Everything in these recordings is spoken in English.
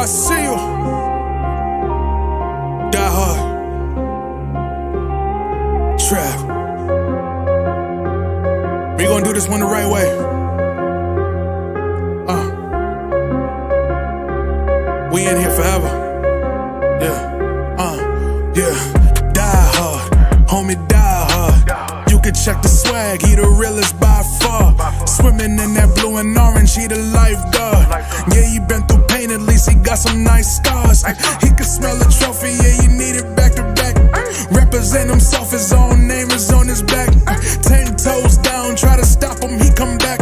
I see you. Die hard. Trap. We gonna do this one the right way. We in here forever. Yeah. Die hard. Homie, die hard. You can check the swag, he the realest by far. Swimming in that blue and orange, he the lifeguard. Yeah, he been through pain, at least he got some nice scars. He can smell a trophy, yeah, you need it back to back. Represent himself, his own name is on his back. 10 toes down, try to stop him, he come back.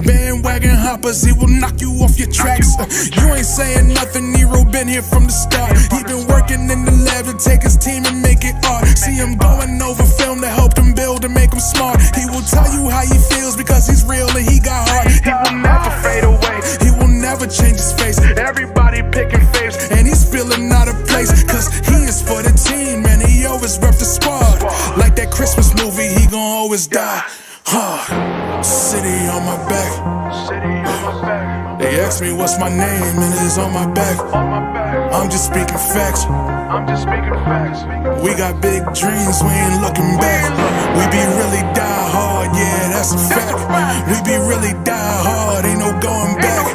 Bandwagon hoppers, he will knock you off your tracks. You ain't saying nothing, Nero been here from the start. He been working in the lab to take his team and make it art. See him going over film to help him build and make him smart. He will tell you how he feels because he's real and he got heart. He will never fade away, he will never change his face. Everybody picking faves and he's feeling out of place. Cause he is for the team and he always rep the squad. Like that Christmas movie, he gon' always die hard. City on my back. They ask me what's my name and it's on my back. I'm just speaking facts. We got big dreams, we ain't looking back. We be really die hard, yeah, that's a fact. We be really die hard, ain't no going back.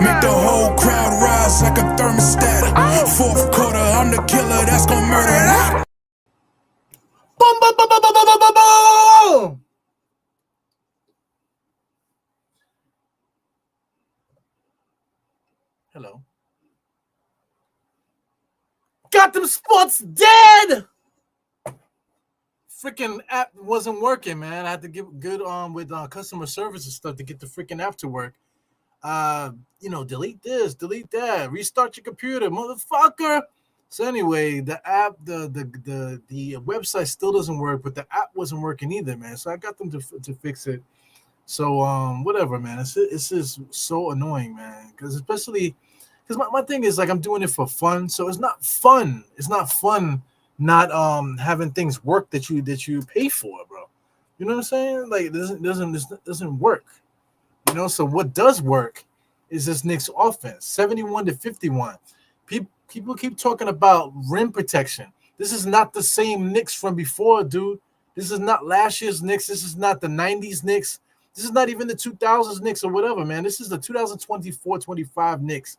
Make the whole crowd rise like a thermostat. Fourth quarter, I'm the killer that's gon' murder that. Boom, boom, boom, boom, boom, boom, boom, boom. Hello. Got them sports dead. Freaking app wasn't working, man. I had to get good with customer service and stuff to get the freaking app to work. Delete this, delete that, restart your computer, motherfucker. So anyway, the app, the website still doesn't work, but the app wasn't working either, man. So I got them to fix it. So whatever, man. It's just so annoying, man. Because my thing is like I'm doing it for fun, so it's not fun. It's not fun not having things work that you pay for, bro. You know what I'm saying? Like it doesn't work. You know, so what does work is this Knicks offense, 71-51. People keep talking about rim protection. This is not the same Knicks from before, dude. This is not last year's Knicks. This is not the 90s Knicks. This is not even the 2000s Knicks or whatever, man. This is the 2024-25 Knicks.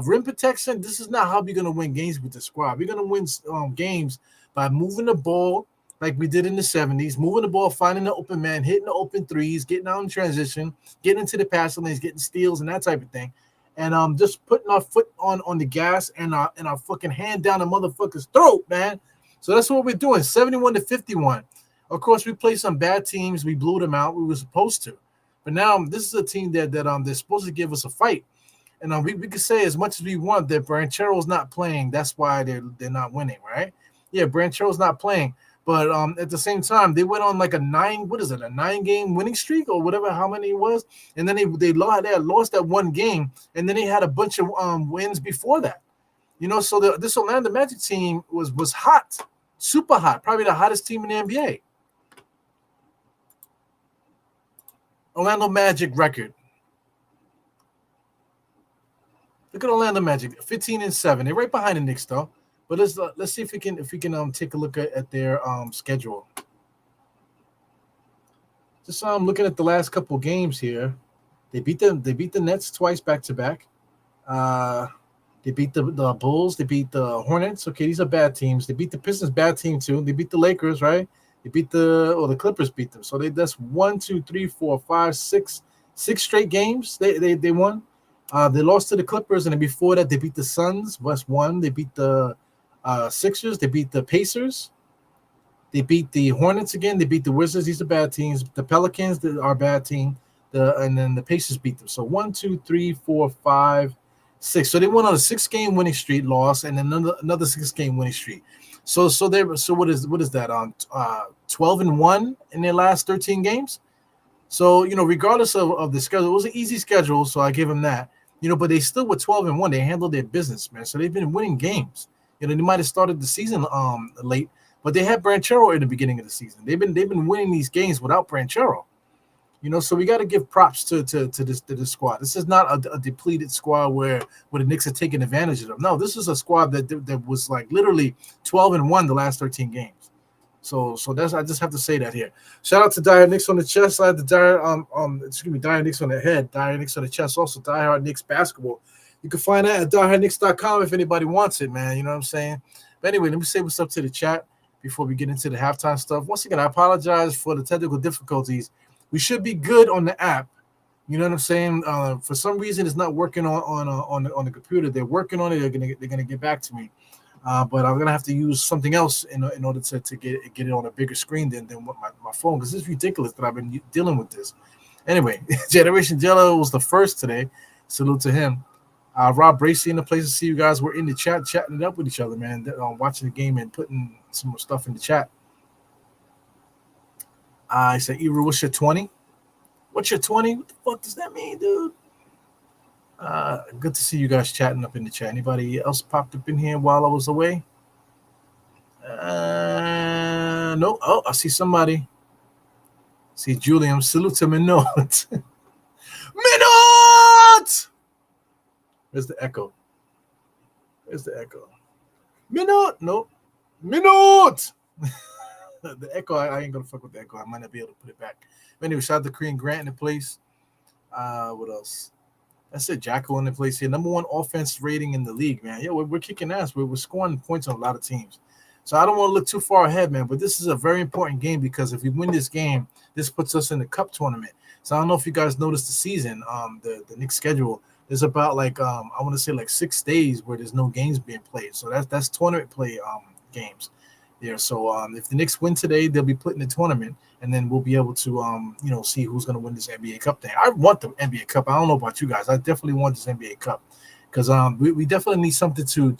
Rim protection, this is not how we're going to win games with the squad. We're going to win games by moving the ball like we did in the 70s, moving the ball, finding the open man, hitting the open threes, getting out in transition, getting into the passing lanes, getting steals and that type of thing. And just putting our foot on the gas and our fucking hand down the motherfucker's throat, man. So that's what we're doing, 71-51. Of course, we played some bad teams. We blew them out. We were supposed to. But now this is a team that they're supposed to give us a fight. And we could say as much as we want that Branchero's not playing. That's why they're not winning, right? Yeah, Branchero's not playing. But at the same time, they went on like a 9-game winning streak or whatever, how many it was. And then they lost that one game. And then they had a bunch of wins before that. You know, so this Orlando Magic team was hot, super hot, probably the hottest team in the NBA. Orlando Magic record. Look at Orlando Magic, 15-7. They're right behind the Knicks, though. But let's see if we can take a look at their schedule. Just looking at the last couple games here, they beat the Nets twice back to back. They beat the Bulls. They beat the Hornets. Okay, these are bad teams. They beat the Pistons, bad team too. They beat the Lakers, right? They beat the Clippers beat them. So that's 1, 2, 3, 4, 5, 6 straight games. They won. They lost to the Clippers, and then before that, they beat the Suns. West won. They beat the Sixers. They beat the Pacers. They beat the Hornets again. They beat the Wizards. These are bad teams. The Pelicans are a bad team. And then the Pacers beat them. So 1, 2, 3, 4, 5, 6. So they went on a 6-game winning streak, loss, and another 6-game winning streak. So what is that? 12-1 in their last 13 games. So regardless of the schedule, it was an easy schedule. So I give them that. But they still were 12-1. They handled their business, man. So they've been winning games. They might have started the season late, but they had Branchero at the beginning of the season. They've been winning these games without Branchero. So we got to give props to this squad. This is not a depleted squad where the Knicks are taking advantage of them. No, this is a squad that was like literally 12-1 the last 13 games. So that's, I just have to say that here. Shout out to Dire Knicks on the chest. I had the Dire Knicks on the head, Dire Knicks on the chest. Also, Die Hard Knicks basketball. You can find that at diehardknicks.com if anybody wants it, man. You know what I'm saying? But anyway, let me say what's up to the chat before we get into the halftime stuff. Once again, I apologize for the technical difficulties. We should be good on the app. You know what I'm saying? For some reason, it's not working on the computer. They're working on it. They're gonna get back to me. But I'm gonna have to use something else in order to get it on a bigger screen than what my phone, because it's ridiculous that I've been dealing with this. Anyway, Generation Jello was the first today. Salute to him. Rob Bracey in the place to see you guys. We're in the chat, chatting it up with each other, man. Watching the game and putting some more stuff in the chat. I said, Eru, what's your 20? What's your 20? What the fuck does that mean, dude? Good to see you guys chatting up in the chat. Anybody else popped up in here while I was away? No. Oh, I see somebody. See Julian. Salute to Minot. Minot! Where's the echo? Minot! Nope. Minot! The echo, I ain't gonna fuck with the echo. I might not be able to put it back. But anyway, shout out to Korean Grant in the place. What else? That's it. Jacko in the place here. Number 1 offense rating in the league, man. Yeah, we're kicking ass. We're scoring points on a lot of teams. So I don't want to look too far ahead, man. But this is a very important game, because if we win this game, this puts us in the cup tournament. So I don't know if you guys noticed the season, the Knicks schedule. There's about I want to say 6 days where there's no games being played. So that's tournament play games. There, so if the Knicks win today, they'll be put in the tournament, and then we'll be able to see who's going to win this NBA Cup thing. I want the NBA Cup. I don't know about you guys. I definitely want this NBA Cup, because we definitely need something to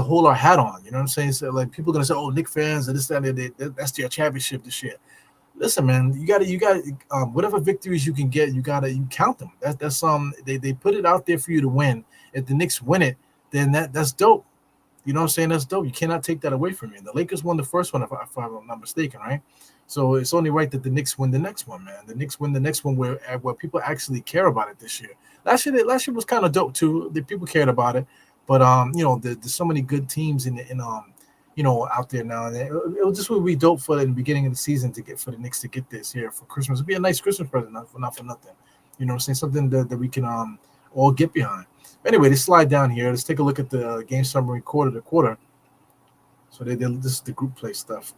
hold our hat on. You know what I'm saying? So like, people are gonna say, "Oh, Knicks fans and this, that, and that's their championship this year." Listen, man, you got whatever victories you can get, you count them. That's they put it out there for you to win. If the Knicks win it, then that's dope. You know what I'm saying? That's dope. You cannot take that away from you. The Lakers won the first one, if I'm not mistaken, right? So it's only right that the Knicks win the next one, man. The Knicks win the next one where people actually care about it this year. Last year was kind of dope too. The people cared about it, but there's so many good teams out there now. And it just would be dope for the beginning of the season for the Knicks to get this here for Christmas. It'd be a nice Christmas present, not for nothing. You know what I'm saying? Something that we can all get behind. Anyway, let's slide down here. Let's take a look at the game summary quarter to quarter. So this is the group play stuff.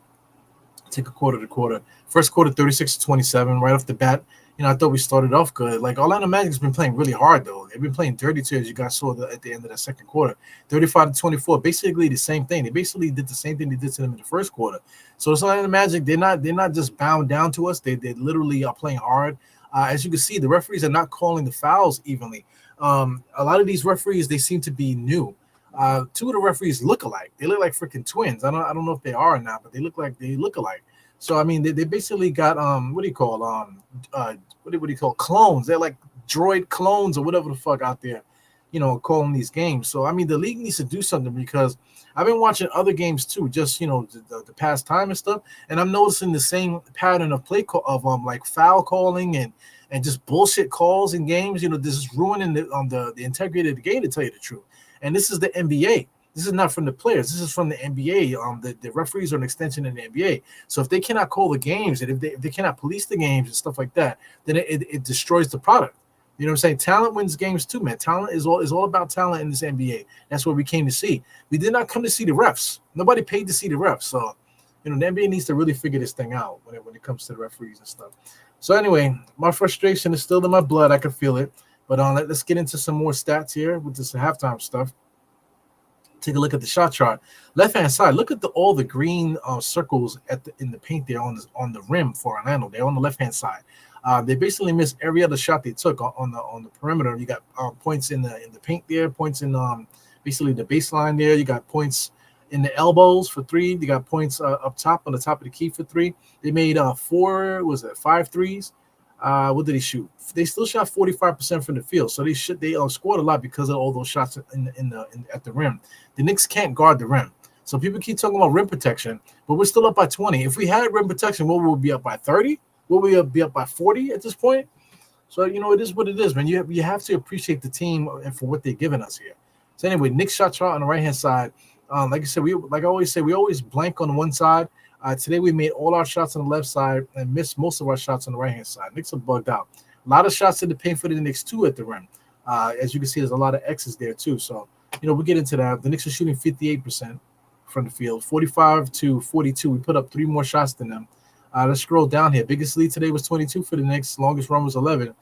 Take a quarter to quarter. First quarter, 36-27. Right off the bat, I thought we started off good. Like, Orlando Magic's been playing really hard, though. They've been playing dirty too, as you guys saw at the end of the second quarter. 35-24, basically the same thing. They basically did the same thing they did to them in the first quarter. So it's Orlando Magic. They're not just bound down to us. They literally are playing hard. As you can see, the referees are not calling the fouls evenly. A lot of these referees, they seem to be new. 2 of the referees look alike. They look like freaking twins. I don't know if they are or not, but they look alike. So I mean, they basically got what do you call clones? They're like droid clones or whatever the fuck out there, calling these games. So I mean, the league needs to do something, because I've been watching other games too, just the past time and stuff, and I'm noticing the same pattern of play of like foul calling and just bullshit calls in games. This is ruining the integrity of the game, to tell you the truth. And this is the NBA. This is not from the players. This is from the NBA. The referees are an extension of the NBA. So if they cannot call the games, and if they cannot police the games and stuff like that, then it destroys the product. You know what I'm saying? Talent wins games too, man. Talent is all about talent in this NBA. That's what we came to see. We did not come to see the refs. Nobody paid to see the refs. So, the NBA needs to really figure this thing out when it comes to the referees and stuff. So anyway, my frustration is still in my blood. I can feel it. But let's get into some more stats here with this halftime stuff. Take a look at the shot chart. Left-hand side, look at all the green circles in the paint there on the rim for Orlando. They're on the left-hand side. They basically missed every other shot they took on the perimeter. You got points in the paint there, points in basically the baseline there. You got points in the elbows for 3. You got points up top on the top of the key for 3. They made 5 threes. What did they shoot? They still shot 45% from the field, so they scored a lot because of all those shots at the rim. The Knicks can't guard the rim, so people keep talking about rim protection, but we're still up by 20. If we had rim protection, what would we be up by 30? Will we be up by 40 at this point? So it is what it is, man. You have to appreciate the team and for what they're giving us here. So anyway, Knicks shots are on the right hand side. Like I said, we always blank on one side. Today we made all our shots on the left side and missed most of our shots on the right hand side. Knicks are bugged out. A lot of shots in the paint for the Knicks too at the rim. As you can see, there's a lot of X's there too. So we get into that. The Knicks are shooting 58% from the field, 45 to 42. We put up 3 more shots than them. Let's scroll down here. Biggest lead today was 22 for the Knicks. Longest run was 11.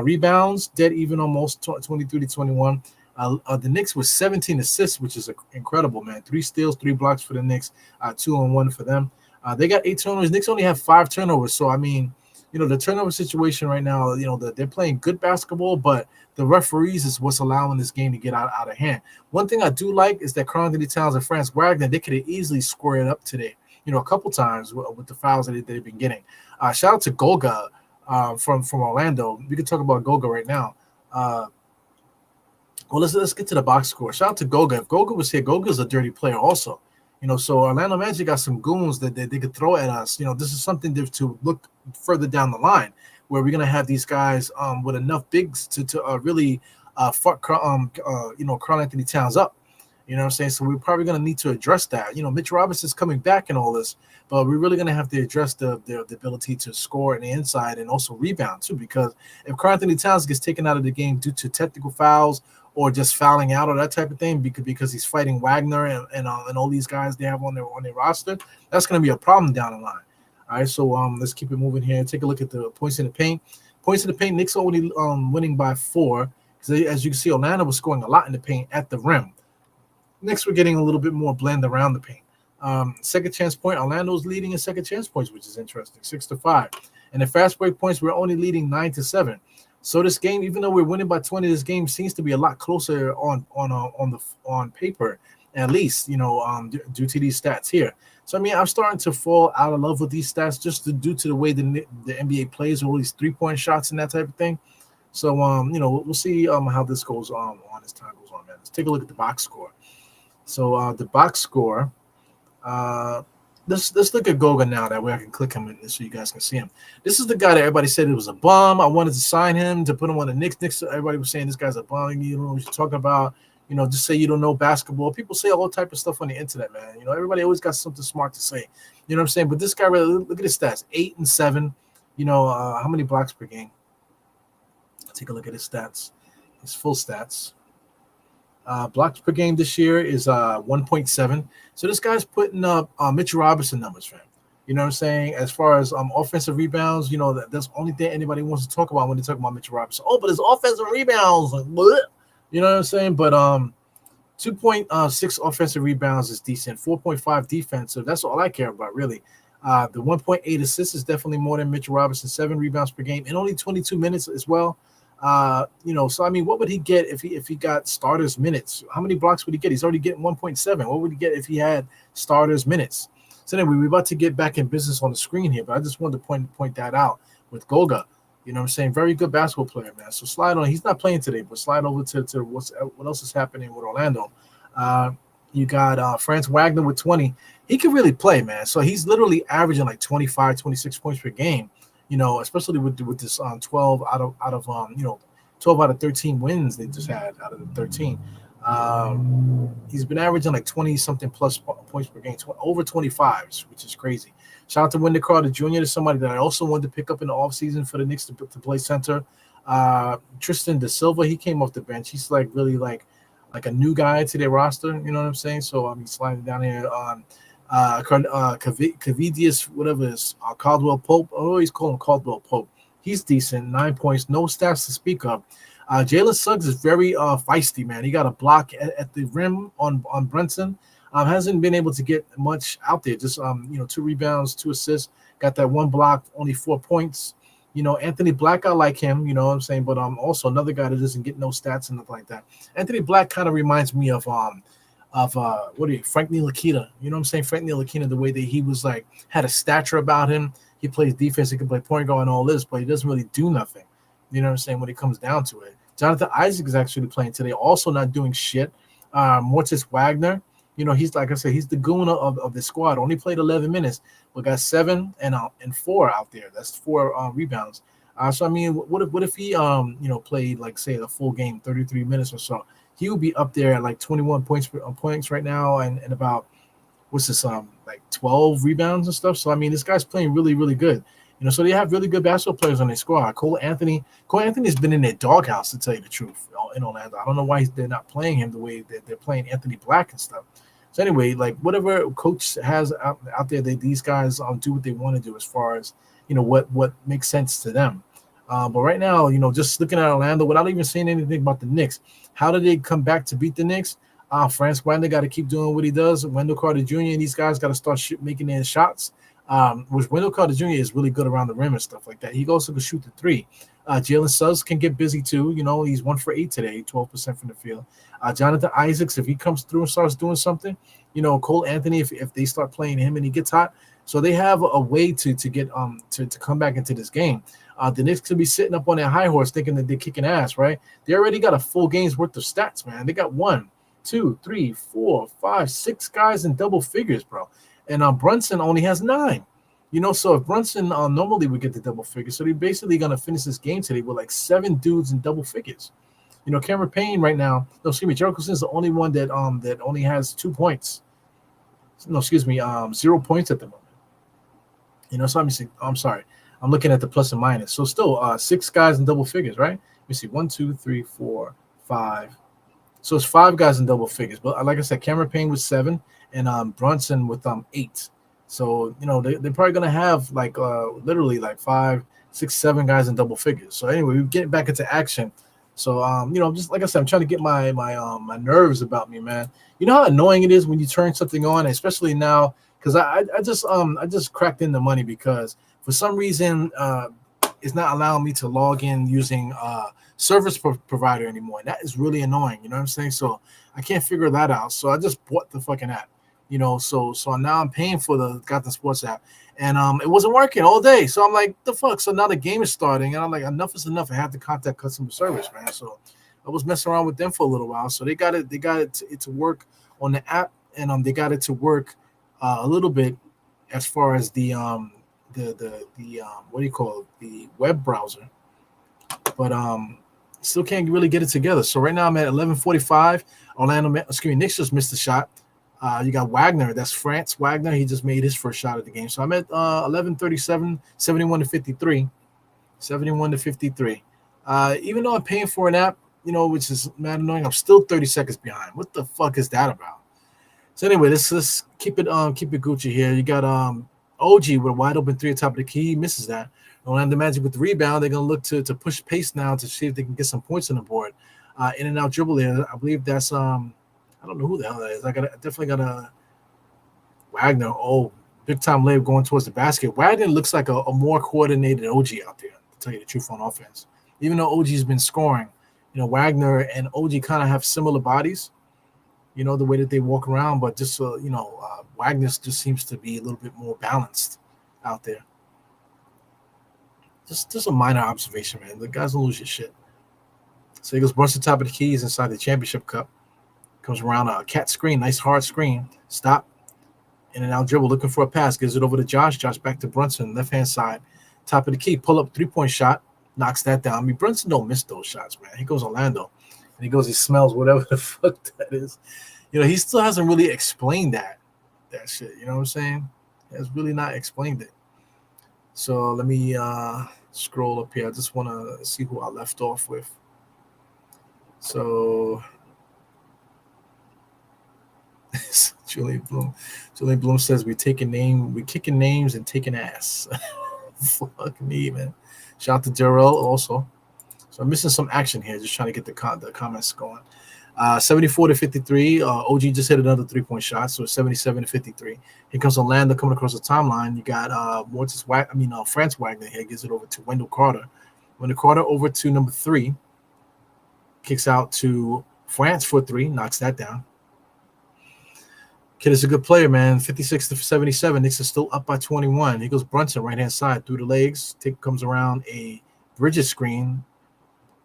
Rebounds, dead even almost 23 to 21. The Knicks was 17 assists, which is incredible, man. 3 steals, 3 blocks for the Knicks, 2 on 1 for them. They got 8 turnovers. Knicks only have 5 turnovers. So, I mean, the turnover situation right now, they're playing good basketball, but the referees is what's allowing this game to get out of hand. One thing I do like is that Karl-Anthony Towns and Franz Wagner, they could have easily scored it up today, a couple times with the fouls that they've been getting. Shout out to Goga from Orlando. We could talk about Goga right now. Well, let's get to the box score. Shout out to Goga. If Goga was here, Goga's a dirty player also. So Orlando Magic got some goons that they could throw at us. This is something to look further down the line, where we're gonna have these guys with enough bigs to really fuck Karl-Anthony Towns up. You know what I'm saying? So we're probably going to need to address that. Mitch Robinson's coming back and all this, but we're really going to have to address the ability to score on the inside and also rebound too, because if Karl-Anthony Towns gets taken out of the game due to technical fouls or just fouling out or that type of thing because he's fighting Wagner and all these guys they have on their roster, that's going to be a problem down the line. All right, so let's keep it moving here. Take a look at the points in the paint. Points in the paint, Knicks only winning by 4, because as you can see, Orlando was scoring a lot in the paint at the rim. Knicks were getting a little bit more blend around the paint. Second chance point, Orlando's leading in second chance points, which is interesting, 6-5. And the fast break points, we're only leading 9-7. So this game, even though we're winning by 20, this game seems to be a lot closer on paper, at least, due to these stats here. So I mean, I'm starting to fall out of love with these stats just due to the way the NBA plays, all these 3-point shots and that type of thing. So we'll see how this goes on as time goes on, man. Let's take a look at the box score. So the box score, let's look at Goga now. That way I can click him in so you guys can see him. This is the guy that everybody said it was a bum. I wanted to sign him to put him on the Knicks. Everybody was saying this guy's a bum. You don't know what you're talking about. Just say you don't know basketball. People say all type of stuff on the internet, man. Everybody always got something smart to say. You know what I'm saying? But this guy, really, look at his stats: 8 and 7. How many blocks per game? Take a look at his stats. His full stats. Blocks per game this year is 1.7. So this guy's putting up Mitchell Robinson numbers for him. You know what I'm saying? As far as offensive rebounds, that's the only thing anybody wants to talk about when they talk about Mitchell Robinson. Oh, but his offensive rebounds, like, bleh. You know what I'm saying? But 2.6 offensive rebounds is decent. 4.5 defensive. That's all I care about, really. The 1.8 assists is definitely more than Mitchell Robinson. 7 rebounds per game and only 22 minutes as well. So I mean, what would he get if he got starters minutes? How many blocks would he get? He's already getting 1.7. What would he get if he had starters minutes? So anyway, we're about to get back in business on the screen here, but I just wanted to point that out with Goga. You know what I'm saying? Very good basketball player, man. So slide on. He's not playing today, but slide over to what else is happening with Orlando. You got Franz Wagner with 20. He can really play, man. So he's literally averaging like 25, 26 points per game. Especially with this 12 out of 12 out of 13 wins they just had out of the 13. He's been averaging like 20 something plus points per game, over 25, which is crazy. Shout out to Wendell Carter Jr. to somebody that I also wanted to pick up in the offseason for the Knicks to play center. Tristan Da Silva, he came off the bench. He's like really like a new guy to their roster. You know what I'm saying? So I'm sliding down here on. Kavidius, whatever it is, Caldwell Pope. I always call him Caldwell Pope. He's decent, 9 points, no stats to speak of. Jalen Suggs is very feisty, man. He got a block at the rim on Brunson. Hasn't been able to get much out there. Just 2 rebounds, 2 assists. Got that 1 block, only 4 points. Anthony Black, I like him. You know what I'm saying, but also another guy that doesn't get no stats and nothing like that. Anthony Black kind of reminds me of Frank Ntilikina. You know what I'm saying? Frank Ntilikina, the way that he was like had a stature about him. He plays defense, he can play point guard and all this, but he doesn't really do nothing. You know what I'm saying? When it comes down to it. Jonathan Isaac is actually playing today, also not doing shit. Mortis Wagner, He's like I said, he's the goon of the squad. Only played 11 minutes, but got 7 and 4 out there. That's 4 rebounds. So I mean, what if he played like say a full game, 33 minutes or so? He would be up there at like 21 points right now, and about what's this like 12 rebounds and stuff. So I mean, this guy's playing really really good. So they have really good basketball players on their squad. Cole Anthony's been in their doghouse, to tell you the truth, in Orlando. I don't know why they're not playing him the way that they're playing Anthony Black and stuff. So anyway, like whatever coach has out there, these guys do what they want to do as far as what makes sense to them. But right now, just looking at Orlando without even saying anything about the Knicks, how did they come back to beat the Knicks? Franz Wagner got to keep doing what he does. Wendell Carter Jr. and these guys got to start making their shots. Which Wendell Carter Jr. is really good around the rim and stuff like that. He also can shoot the three. Jalen Suggs can get busy too. He's 1 for 8 today, 12% from the field. Jonathan Isaacs, if he comes through and starts doing something, Cole Anthony, if they start playing him and he gets hot, so they have a way to get to come back into this game. The Knicks could be sitting up on their high horse thinking that they're kicking ass, right? They already got a full game's worth of stats, man. They got 1, 2, 3, 4, 5, 6 guys in double figures, bro. And Brunson only has 9. So if Brunson normally would get the double figures, so they're basically going to finish this game today with like 7 dudes in double figures. Cameron Payne right now, Jericho is the only one that only has 2 points. 0 points at the moment. So I'm sorry. I'm looking at the plus and minus. So still 6 guys in double figures, right? Let me see. 1, 2, 3, 4, 5. So it's 5 guys in double figures. But like I said, Cameron Payne with 7 and Brunson with 8. So they're probably gonna have like literally like 5, 6, 7 guys in double figures. So anyway, we're getting back into action. So just like I said, I'm trying to get my nerves about me, man. You know how annoying it is when you turn something on, especially now, because I just cracked in the money because for some reason it's not allowing me to log in using service provider anymore. And that is really annoying. You know what I'm saying? So I can't figure that out. So I just bought the fucking app. So now I'm paying for the Gotham Sports app, and it wasn't working all day. So I'm like, the fuck? So now the game is starting, and I'm like, enough is enough. I have to contact customer service, man. So I was messing around with them for a little while. So they got it to work on the app, and they got it to work a little bit as far as the what do you call it, the web browser, but still can't really get it together. So right now I'm at 11:45. Knicks just missed the shot. You got Wagner. That's Franz Wagner. He just made his first shot of the game. So I'm at 11:37, 71-53. 71-53. Even though I'm paying for an app, which is mad annoying, I'm still 30 seconds behind. What the fuck is that about? So anyway, let's keep it Gucci here. You got OG with a wide open 3 at top of the key. He misses that. Orlando Magic with the rebound. They're gonna look to push pace now to see if they can get some points on the board. In and out dribble there. I believe that's I don't know who the hell that is. I definitely got a Wagner. Oh, big time layup going towards the basket. Wagner looks like a more coordinated OG out there, to tell you the truth, on offense. Even though OG's been scoring, Wagner and OG kind of have similar bodies, the way that they walk around, but just Wagner just seems to be a little bit more balanced out there. Just a minor observation, man. The guys don't lose your shit. So he goes burst the top of the keys inside the championship cup. Comes around a cat screen, nice hard screen. Stop. In and out dribble, looking for a pass. Gives it over to Josh. Josh back to Brunson, left-hand side. Top of the key, pull up 3-point shot. Knocks that down. I mean, Brunson don't miss those shots, man. He goes Orlando. And he smells whatever the fuck that is. He still hasn't really explained that shit. You know what I'm saying? He has really not explained it. So let me scroll up here. I just want to see who I left off with. So Julian Bloom says we kicking names and taking ass. Fuck me, man. Shout out to Darrell also. So I'm missing some action here, just trying to get the comments going. 74-53. OG just hit another 3-point shot, so it's 77-53. Here comes Orlando coming across the timeline. You got Franz Wagner here, gives it over to Wendell Carter. Wendell Carter over to number 3. Kicks out to Franz for 3, knocks that down. Kid is a good player, man. 56-77. Knicks are still up by 21. He goes Brunson, right-hand side, through the legs. Comes around a Bridges screen.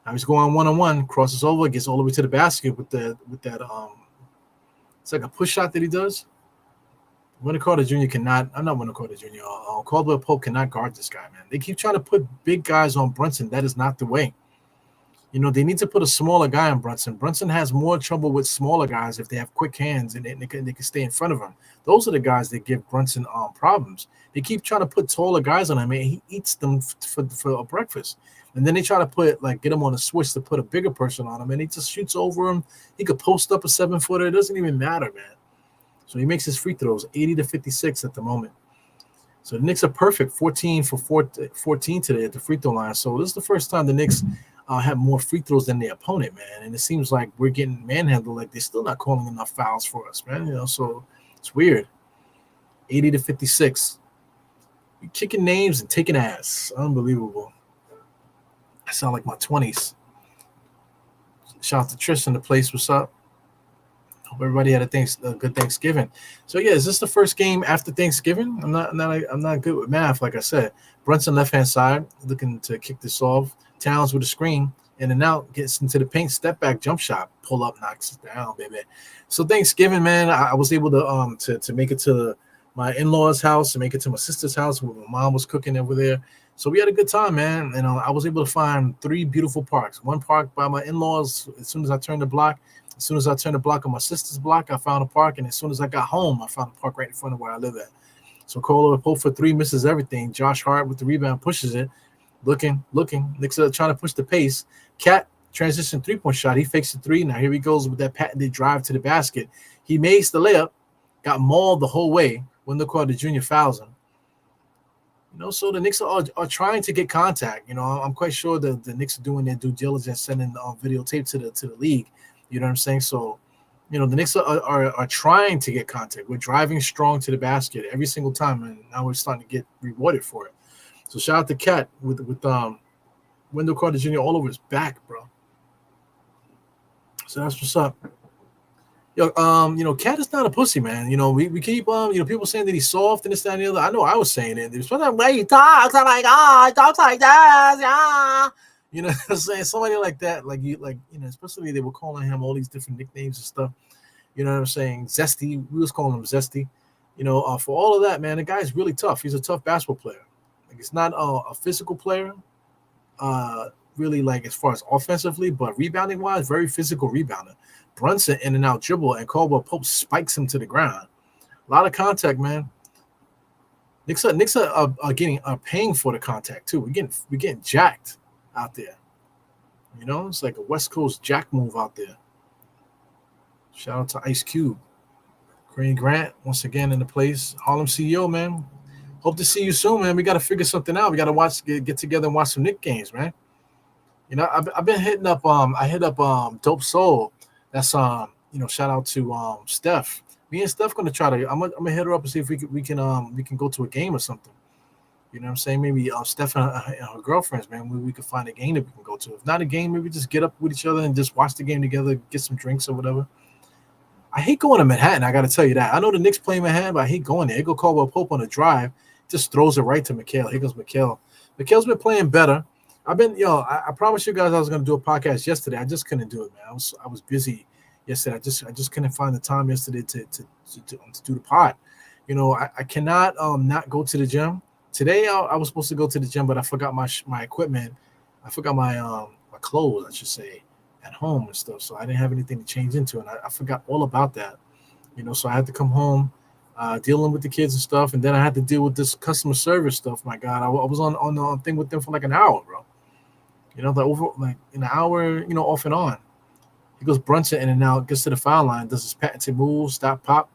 Now he's going one-on-one, crosses over, gets all the way to the basket with that It's like a push shot that he does. Wendell Carter Jr. cannot. I'm not Wendell Carter Jr. Caldwell Pope cannot guard this guy, man. They keep trying to put big guys on Brunson. That is not the way. You know, they need to put a smaller guy on Brunson. Brunson has more trouble with smaller guys if they have quick hands and they can stay in front of him. Those are the guys that give Brunson problems. They keep trying to put taller guys on him, and he eats them for a breakfast. And then they try to get him on a switch to put a bigger person on him, and he just shoots over him. He could post up a 7-footer. It doesn't even matter, man. So he makes his free throws, 80-56 at the moment. So the Knicks are perfect, 14 for 14 today at the free throw line. So this is the first time the Knicks have more free throws than the opponent, man. And it seems like we're getting manhandled. Like they're still not calling enough fouls for us, man. You know, so it's weird. 80-56. You're kicking names and taking ass. Unbelievable. I sound like my 20s. Shout out to Tristan, the place. What's up? Hope everybody had a good Thanksgiving. So yeah, is this the first game after Thanksgiving? I'm not good with math, like I said. Brunson left hand side, looking to kick this off. Towns with a screen, in and out, gets into the paint, step back, jump shot, pull up, knocks it down, baby. So Thanksgiving, man, I was able to make it to my in-laws' house and make it to my sister's house where my mom was cooking over there. So we had a good time, man. And I was able to find 3 beautiful parks. One park by my in-laws. As soon as I turned the block on my sister's block, I found a park. And as soon as I got home, I found a park right in front of where I live at. So Colo Pope for 3 misses everything. Josh Hart with the rebound pushes it. Looking. Knicks are trying to push the pace. Cat transition 3-point shot. He fakes the 3. Now here he goes with that patented drive to the basket. He makes the layup. Got mauled the whole way. Wendell Carter Jr. fouls him. You know, so the Knicks are trying to get contact. You know, I'm quite sure that the Knicks are doing their due diligence, sending videotape to the league. You know what I'm saying? So, you know, the Knicks are trying to get contact. We're driving strong to the basket every single time, and now we're starting to get rewarded for it. So shout out to Cat with Wendell Carter Jr. all over his back, bro. So that's what's up. Yo, you know, Cat is not a pussy, man. You know, we keep you know, people saying that he's soft and this, that, and the other. I know I was saying it. There's the way he talks. I'm like, he talks like this, yeah. You know what I'm saying? Somebody like that, you know, especially they were calling him all these different nicknames and stuff. You know what I'm saying? Zesty. We was calling him Zesty. You know, for all of that, man, the guy's really tough. He's a tough basketball player. Like, it's not a physical player, really, like, as far as offensively, but rebounding wise, very physical rebounder. Brunson in and out dribble, and Caldwell Pope spikes him to the ground. A lot of contact, man. Knicks are paying for the contact too. We're getting jacked out there. You know, it's like a West Coast jack move out there. Shout out to Ice Cube, Green Grant once again in the place. Harlem CEO, man. Hope to see you soon, man. We got to figure something out. We got to get together and watch some Knicks games, man. You know, I've been hitting up. I hit up Dope Soul. That's you know, shout out to Steph. Me and Steph gonna try to. I'm gonna hit her up and see if we can go to a game or something. You know what I'm saying? Maybe Steph and her girlfriends, man. Maybe we can find a game that we can go to. If not a game, maybe just get up with each other and just watch the game together, get some drinks or whatever. I hate going to Manhattan. I got to tell you that. I know the Knicks play Manhattan, but I hate going there. They go Caldwell Pope on a drive, just throws it right to Mikal. Here goes Mikal. Mikal's been playing better. I promised you guys I was going to do a podcast yesterday. I just couldn't do it, man. I was busy yesterday. I just couldn't find the time yesterday to do the pod. You know, I cannot not go to the gym. Today I was supposed to go to the gym, but I forgot my equipment. I forgot my clothes, I should say, at home and stuff. So I didn't have anything to change into, and I forgot all about that. You know, so I had to come home, dealing with the kids and stuff, and then I had to deal with this customer service stuff. My God, I was on the thing with them for like an hour, bro. You know, like an hour, you know, off and on. He goes Brunson in and out, gets to the foul line, does his patented move, stop, pop,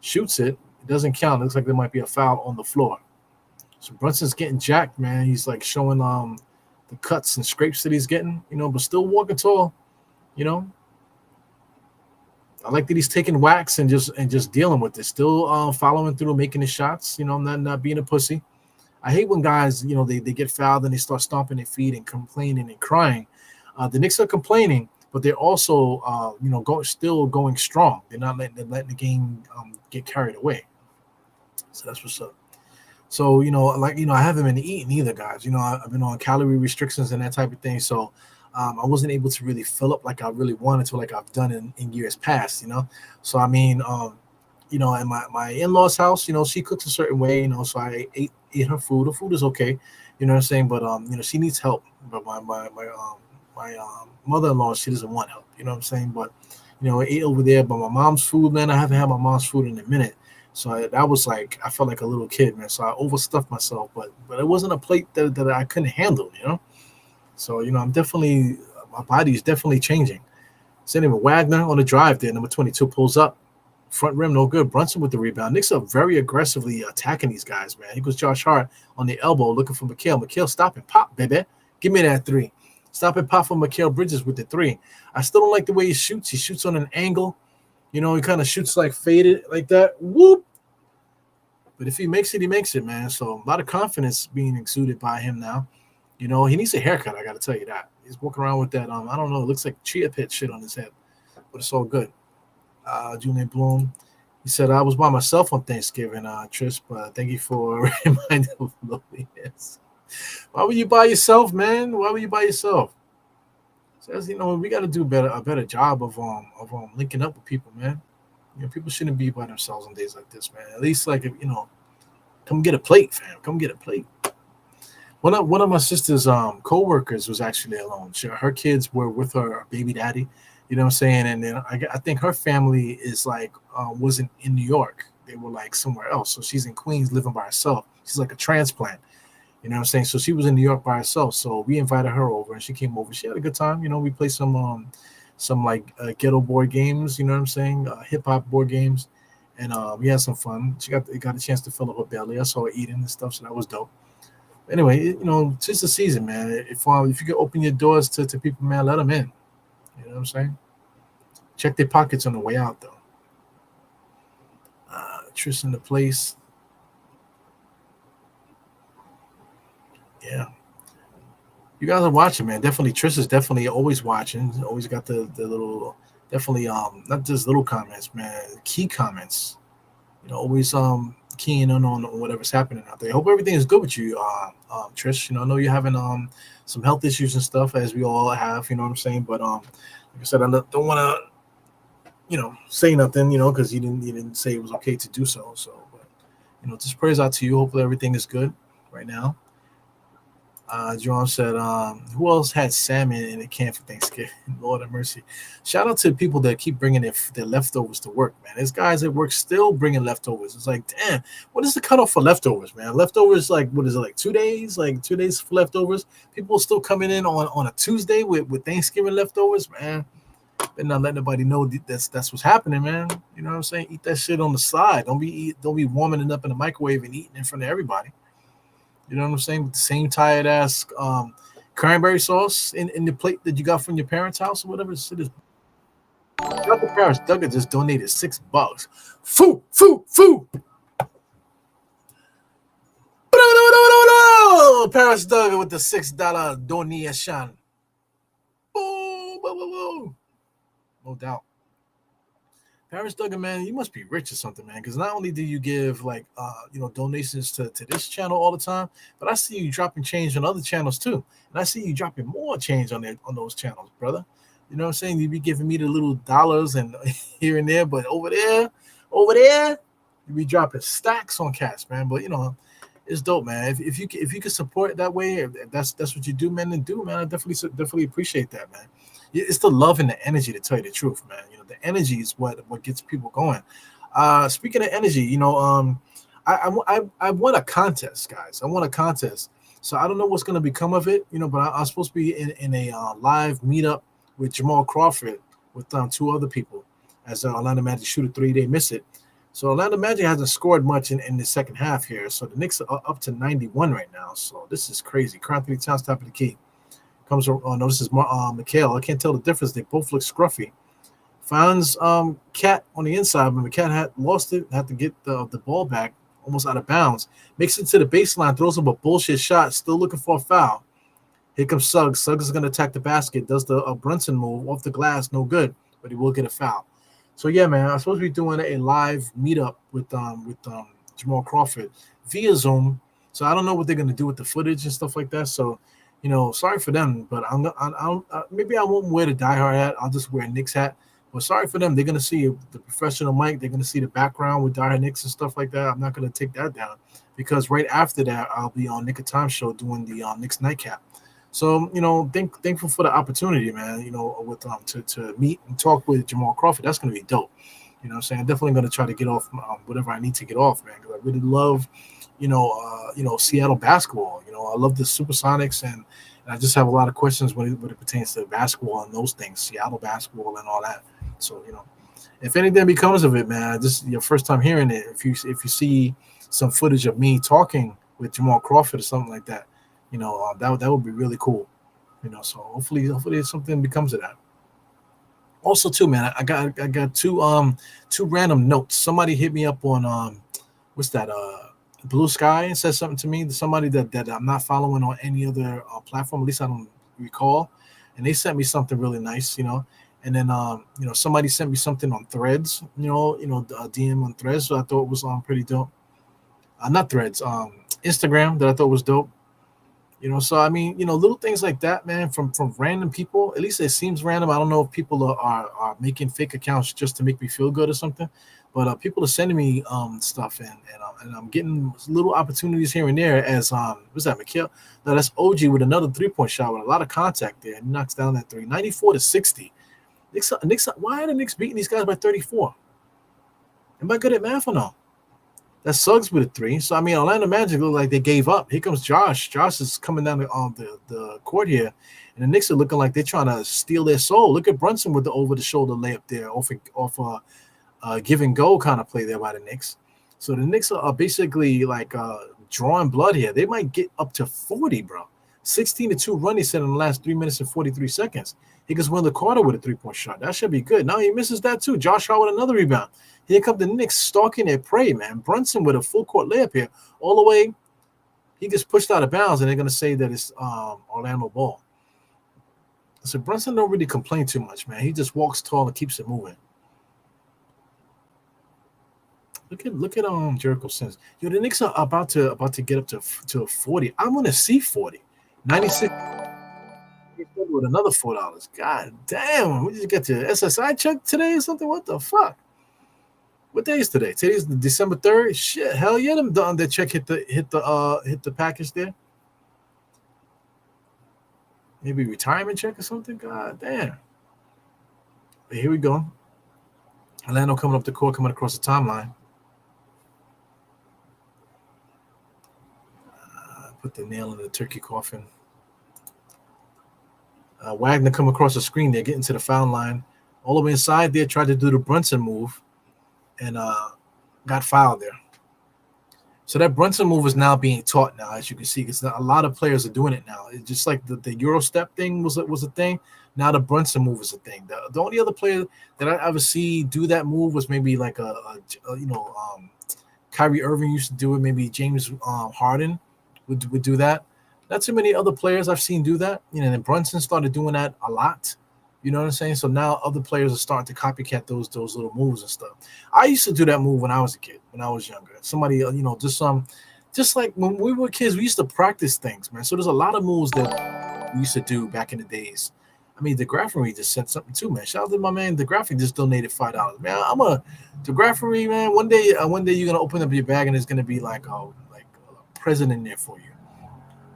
shoots it. It doesn't count. It looks like there might be a foul on the floor. So Brunson's getting jacked, man. He's like showing the cuts and scrapes that he's getting, you know, but still walking tall, you know. I like that he's taking whacks and just dealing with it, still following through, making his shots, you know, not being a pussy. I hate when guys, you know, they get fouled and they start stomping their feet and complaining and crying. The Knicks are complaining, but they're also, you know, still going strong. They're not letting the game get carried away. So that's what's up. So, you know, like, you know, I haven't been eating either, guys. You know, I've been on calorie restrictions and that type of thing. So I wasn't able to really fill up like I really wanted to, like I've done in years past, So I mean, in my in-laws house, she cooks a certain way, so I ate her food. Her food is okay, you know what I'm saying, but she needs help. But my mother-in-law, she doesn't want help, you know what I'm saying. But I ate over there. But my mom's food, man, I haven't had my mom's food in a minute. So that was like, I felt like a little kid, man. So I overstuffed myself, but it wasn't a plate that I couldn't handle. So I'm definitely, my body is definitely changing. So anyway, Wagner on the drive there, number 22 pulls up. Front rim, no good. Brunson with the rebound. Knicks are very aggressively attacking these guys, man. He goes Josh Hart on the elbow looking for Mikal. Mikal, stop and pop, baby. Give me that three. Stop and pop for Mikal Bridges with the three. I still don't like the way he shoots. He shoots on an angle. He kind of shoots like faded like that. Whoop. But if he makes it, he makes it, man. So a lot of confidence being exuded by him now. He needs a haircut, I got to tell you that. He's walking around with that, I don't know, it looks like chia pet shit on his head. But it's all good. Julian Bloom, he said, I was by myself on Thanksgiving, Trish, but thank you for reminding of loneliness. Why were you by yourself, man? Why were you by yourself? Says, we got to do a better job of linking up with people, man. People shouldn't be by themselves on days like this, man. At least, like, come get a plate, fam. Come get a plate. One of my sister's co-workers was actually alone. Her kids were with her baby daddy, you know what I'm saying? And then I think her family is like wasn't in New York. They were like somewhere else. So she's in Queens living by herself. She's like a transplant, you know what I'm saying? So she was in New York by herself. So we invited her over and she came over. She had a good time. We played some like ghetto board games, you know what I'm saying? Hip hop board games. And we had some fun. She got a chance to fill up her belly. I saw her eating and stuff. So that was dope. Anyway, it's just the season, man. If you can open your doors to people, man, let them in. You know what I'm saying? Check their pockets on the way out, though. Trish in the place. Yeah. You guys are watching, man. Definitely, Trish is definitely always watching. Always got the little, definitely, not just little comments, man. Key comments. Always keying in on whatever's happening out there. I hope everything is good with you, Trish. I know you're having some health issues and stuff, as we all have. You know what I'm saying? But like I said, I don't want to, say nothing, because you didn't say it was okay to do so. So, but just prayers out to you. Hopefully everything is good right now. Jerome said, who else had salmon in the can for Thanksgiving? Lord have mercy. Shout out to people that keep bringing their leftovers to work, man. There's guys at work still bringing leftovers. It's like, damn, what is the cutoff for leftovers, man? Leftovers, like, what is it, like 2 days? Like 2 days for leftovers? People still coming in on a Tuesday with Thanksgiving leftovers, man. They're not letting nobody know that's what's happening, man. You know what I'm saying? Eat that shit on the side. Don't be warming it up in the microwave and eating in front of everybody. You know what I'm saying? With the same tired ass cranberry sauce in the plate that you got from your parents' house or whatever. Shit is. Paris Duggar just donated $6. Foo. Paris Duggar with the $6 donation. Boom. No doubt. Paris Duggar, man, you must be rich or something, man. Because not only do you give donations to this channel all the time, but I see you dropping change on other channels too, and I see you dropping more change on those channels, brother. You know what I'm saying? You be giving me the little dollars and here and there, but over there, you be dropping stacks on cats, man. But it's dope, man. If you can support it that way, if that's what you do, man, then do, man. I definitely appreciate that, man. It's the love and the energy, to tell you the truth, man. The energy is what gets people going. Speaking of energy, I won a contest, guys. I won a contest, so I don't know what's going to become of it, but I'm supposed to be in a live meetup with Jamal Crawford with 2 other people as Orlando Magic shoot a 3-day miss it. So Orlando Magic hasn't scored much in the second half here, so the Knicks are up to 91 right now. So this is crazy. Anthony Towns top of the key. Comes no, this is Mikal. I can't tell the difference. They both look scruffy. Finds Cat on the inside, but Cat had lost it, had to get the ball back, almost out of bounds. Makes it to the baseline, throws up a bullshit shot, still looking for a foul. Here comes Suggs. Suggs is going to attack the basket, does the Brunson move off the glass, no good, but he will get a foul. So yeah, man, I'm supposed to be doing a live meetup with Jamal Crawford via Zoom. So I don't know what they're going to do with the footage and stuff like that. So Sorry for them, but maybe I won't wear the diehard hat. I'll just wear a Knicks hat. But sorry for them. They're gonna see the professional mic. They're gonna see the background with diehard Knicks and stuff like that. I'm not gonna take that down because right after that, I'll be on Nick of Time show doing the Knicks nightcap. So thankful for the opportunity, man. With to meet and talk with Jamal Crawford. That's gonna be dope. You know what I'm saying? I'm definitely gonna try to get off whatever I need to get off, man. Because I really love Seattle basketball. I love the Supersonics, and I just have a lot of questions when it pertains to basketball and those things, Seattle basketball and all that. So if anything becomes of it, man, this is your first time hearing it. If you see some footage of me talking with Jamal Crawford or something like that, that would be really cool. So hopefully something becomes of that. Also, too, man, I got two random notes. Somebody hit me up on what's that Blue Sky and said something to me. Somebody that I'm not following on any other platform, at least I don't recall, and they sent me something really nice, And then somebody sent me something on Threads, DM on Threads. So I thought it was pretty dope. Not Threads, Instagram, that I thought was dope. So I mean, little things like that, man, from random people. At least it seems random. I don't know if people are making fake accounts just to make me feel good or something. But people are sending me stuff, and I'm getting little opportunities here and there. As what's that, Mikhail? No, that's OG with another 3-point shot with a lot of contact there. He knocks down that three, 94-60. Knicks. Why are the Knicks beating these guys by 34? Am I good at math or no? That Suggs with a three. So I mean, Orlando Magic look like they gave up. Here comes Josh. Josh is coming down the court here, and the Knicks are looking like they're trying to steal their soul. Look at Brunson with the over the shoulder layup there, off give and go kind of play there by the Knicks. So the Knicks are basically like drawing blood here. They might get up to 40, bro. 16-2 run he said in the last 3 minutes and 43 seconds. He gets Wendell Carter with a 3-point shot. That should be good. Now he misses that too. Josh Hart with another rebound. Here come the Knicks stalking their prey, man. Brunson with a full court layup here. All the way, he gets pushed out of bounds, and they're going to say that it's Orlando ball. So Brunson don't really complain too much, man. He just walks tall and keeps it moving. Look at Jericho Sims. The Knicks are about to get up to 40. I'm going to see 40. 96 with another $4. God damn, we just get to SSI check today or something. What the fuck? What day is today? Today's December 3rd. Shit, hell yeah, them done that check hit the package there. Maybe retirement check or something. God damn. But here we go. Orlando coming up the court, coming across the timeline. Put the nail in the turkey coffin. Wagner come across the screen there, getting to the foul line. All the way inside there, tried to do the Brunson move and got fouled there. So that Brunson move is now being taught now, as you can see, because a lot of players are doing it now. It's just like the Euro step thing was a thing. Now the Brunson move is a thing. The only other player that I ever see do that move was maybe like Kyrie Irving used to do it. Maybe James Harden would do that. Not too many other players I've seen do that. And Brunson started doing that a lot. You know what I'm saying? So now other players are starting to copycat those little moves and stuff. I used to do that move when I was a kid, when I was younger. Somebody, just like when we were kids, we used to practice things, man. So there's a lot of moves that we used to do back in the days. I mean, the Graphery just said something too, man. Shout out to my man. The Graphery just donated $5. Man, the Graphery, man. One day you're gonna open up your bag and there's gonna be like a present in there for you.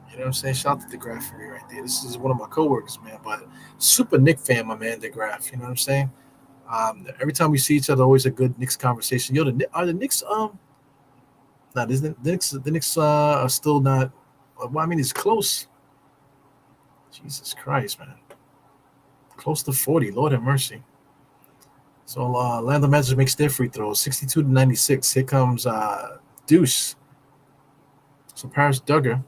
You know what I'm saying? Shout out to the Graphery right there. This is one of my coworkers, man. But super Nick fan, my man, the Graph. You know what I'm saying? Every time we see each other, always a good Knicks conversation. Are the Knicks the Knicks are still not. Well, I mean, it's close. Jesus Christ, man. Close to 40. Lord have mercy. So Orlando Magic makes their free throws, 62-96. Here comes Deuce. So Paris Duggar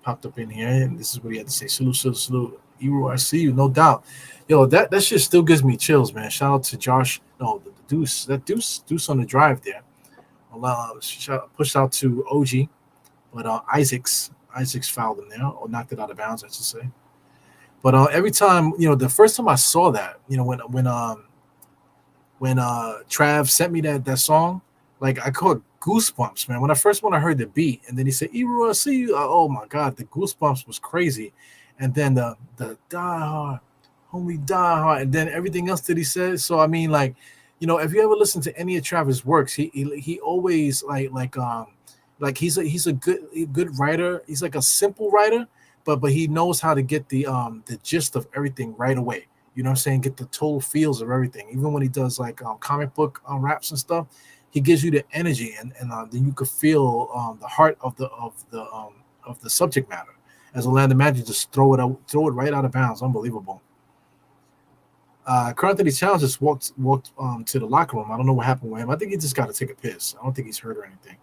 popped up in here, and this is what he had to say. Salute. Ero, I see you, no doubt. Yo, that shit still gives me chills, man. Shout out to Josh. No, the Deuce. That Deuce on the drive there. Pushed out to OG, but Isaacs fouled him there, or knocked it out of bounds, I should say. But every time, the first time I saw that, when Trav sent me that song, like I call it goosebumps, man. When I heard the beat, and then he said, "Eru, I see you." Oh my god, the goosebumps was crazy, and then the die hard, homie, die hard, and then everything else that he said. So I mean, like, if you ever listen to any of Travis' works, he always like he's a good writer. He's like a simple writer, but he knows how to get the gist of everything right away. You know what I'm saying? Get the total feels of everything. Even when he does like comic book raps and stuff, he gives you the energy, and then you could feel the heart of the subject matter. As Orlando Magic just throw it right out of bounds. Unbelievable. Currently, Challenge just walked to the locker room. I don't know what happened with him. I think he just got to take a piss. I don't think he's hurt or anything.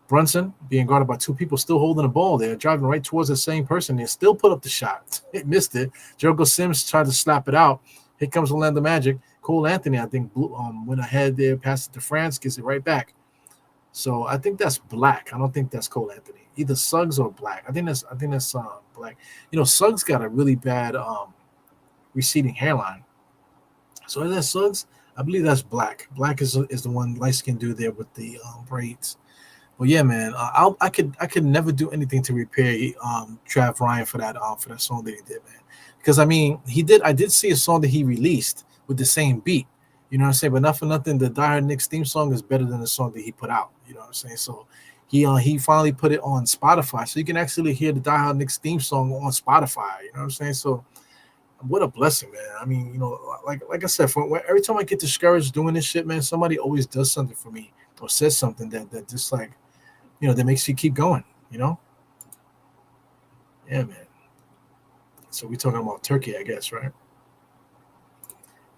Brunson being guarded by two people still holding the ball there, driving right towards the same person. They still put up the shot. It missed it. Jericho Sims tried to slap it out. Here comes Orlando Magic. Cole Anthony, I think, went ahead there, passed it to France, gets it right back. So I think that's Black. I don't think that's Cole Anthony. Either Suggs or Black. I think that's Black. Suggs got a really bad receding hairline. So is that Suggs? I believe that's Black. Black is the one light skinned dude there with the braids. Well, yeah, man. I could never do anything to repair Trav Ryan for that song that he did, man. Because I mean, I did see a song that he released with the same beat. You know what I'm saying? But not for nothing, the Die Hard Knicks theme song is better than the song that he put out. You know what I'm saying? So he finally put it on Spotify, so you can actually hear the Die Hard Knicks theme song on Spotify. You know what I'm saying? So what a blessing, man. I mean, like I said, every time I get discouraged doing this shit, man, somebody always does something for me or says something that just like, that makes you keep going, Yeah, man. So we're talking about turkey, I guess, right?